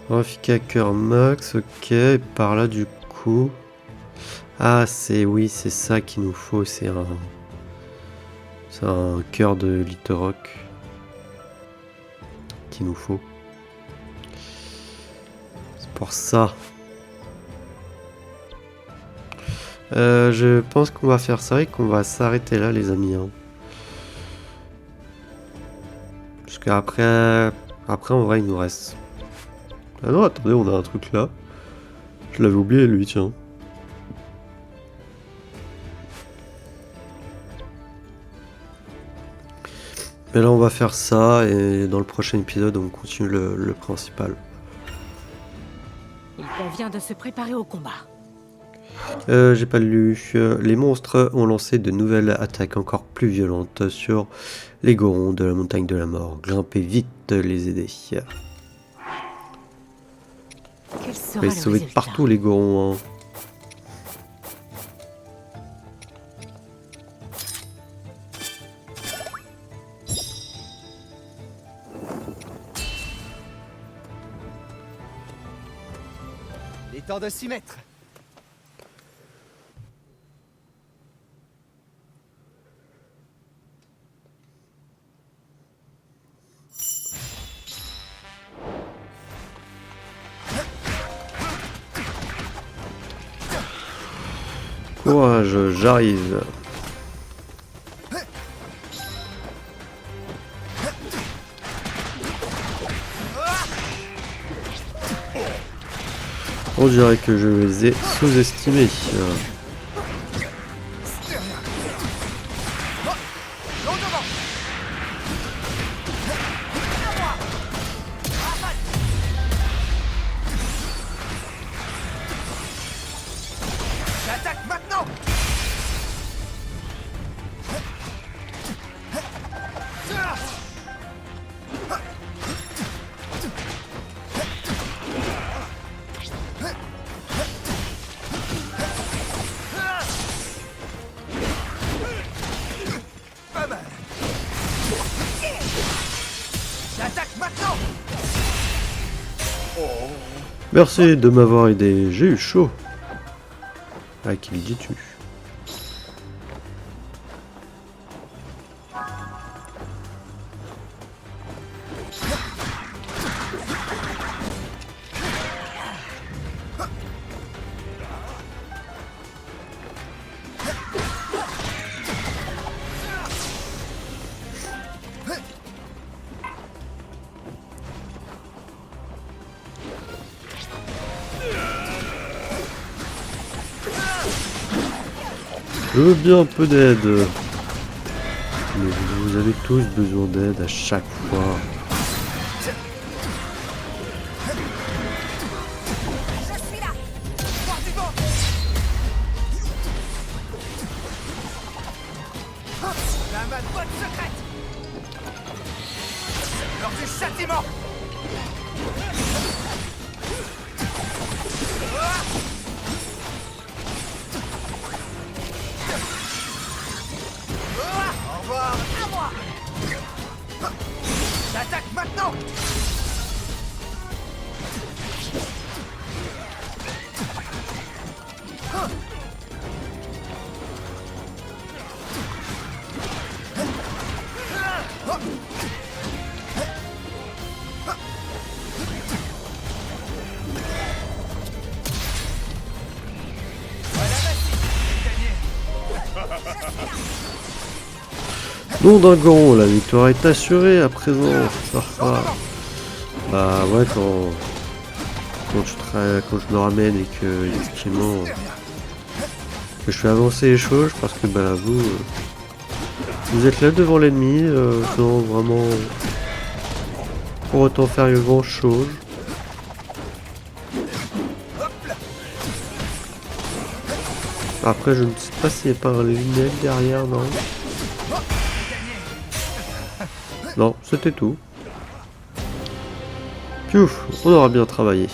Graphique à cœur max, ok. Et par là du coup. Ah c'est oui, c'est ça qu'il nous faut, c'est un cœur de Litorok qu'il nous faut. C'est pour ça. Je pense qu'on va faire ça et qu'on va s'arrêter là les amis. Hein. Parce qu'après en vrai il nous reste... Ah non attendez, on a un truc là. Je l'avais oublié lui, tiens. Mais là on va faire ça et dans le prochain épisode on continue le principal. Il convient de se préparer au combat. J'ai pas lu. Les monstres ont lancé de nouvelles attaques encore plus violentes sur les Gorons de la montagne de la mort. Grimpez vite les aider. Quel On sera va le les sauver de résultat? partout les Gorons. Hein. Il est temps de s'y mettre. Courage, j'arrive. On dirait que je les ai sous-estimés. J'attaque maintenant. Pas mal. J'attaque maintenant. Merci de m'avoir aidé, j'ai eu chaud. À qui le dis-tu? Je veux bien un peu d'aide. Mais vous avez tous besoin d'aide à chaque fois. Je suis là. Voir du vent. La ma botte secrète. Lors du châtiment. Au revoir. À moi. J'attaque maintenant. Non d'un gant, la victoire est assurée à présent. Bah ouais, quand je me ramène et que effectivement que je fais avancer les choses, parce que bah vous êtes là devant l'ennemi sans vraiment pour autant faire grand chose. Après je ne sais pas s'il n'y a pas un lunettes derrière, non. Non, c'était tout. Piouf, on aura bien travaillé.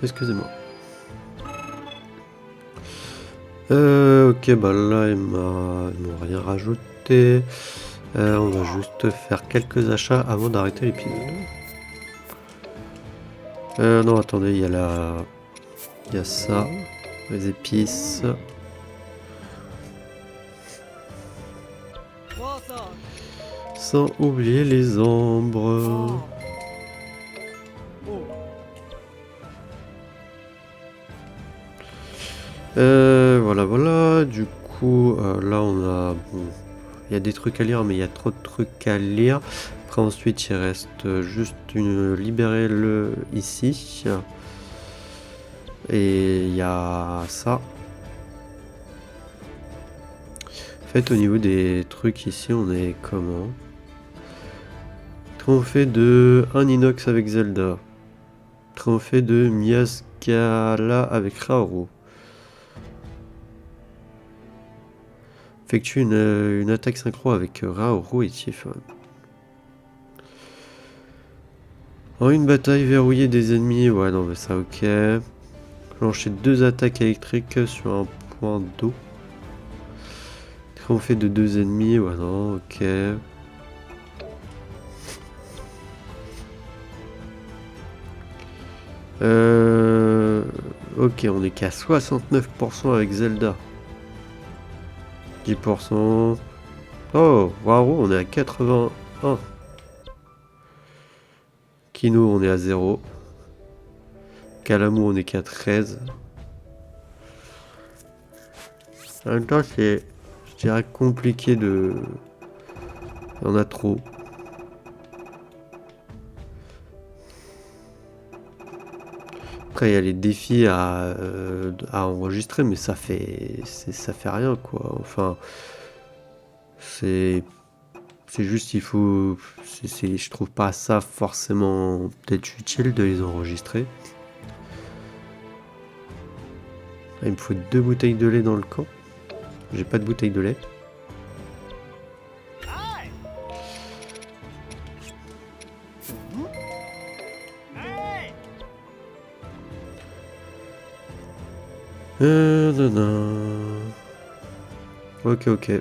Excusez-moi. Ok, bah là, ils m'ont rien rajouté. On va juste faire quelques achats avant d'arrêter l'épisode. Non, attendez, il y a ça. Les épices. Sans oublier les ambres. Voilà. Du coup, là, on a... Bon, il y a des trucs à lire, mais il y a trop de trucs à lire. Après, ensuite, il reste juste libérer le ici. Et il y a ça. En fait, au niveau des trucs ici, on est comment? Trophée de un inox avec Zelda. Trophée de Miascala avec Raoru. Effectue une attaque synchro avec Raoru et Tiefon. En une bataille, verrouiller des ennemis. Ouais, non, mais ça, ok. Lancer 2 attaques électriques sur un point d'eau. Trophée de 2 ennemis. Ouais, non, ok. Ok, on est qu'à 69% avec Zelda. 10%. Oh, waouh, on est à 81. Kino, on est à 0. Calamou, on est qu'à 13. En même temps, c'est, je dirais, compliqué de... Il y en a trop. Après, il y a les défis à enregistrer, mais ça fait rien, quoi. Enfin, c'est juste, il faut... je trouve pas ça forcément peut-être utile de les enregistrer. Il me faut 2 bouteilles de lait dans le camp. J'ai pas de bouteille de lait. Ok, ok.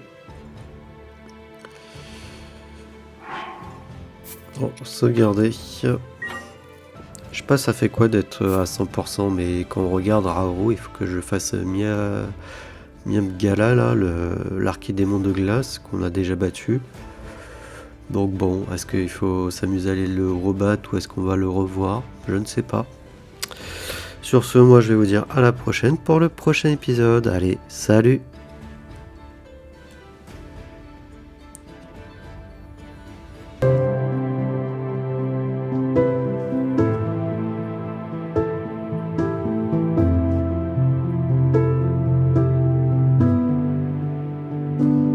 Bon, sauvegarder. Je sais pas ça fait quoi d'être à 100%, mais quand on regarde Raoru, il faut que je fasse Miam Gala, là, l'archidémon de glace qu'on a déjà battu. Donc bon, est-ce qu'il faut s'amuser à aller le rebattre ou est-ce qu'on va le revoir? Je ne sais pas. Sur ce, moi je vais vous dire à la prochaine pour le prochain épisode. Allez, salut! Thank you.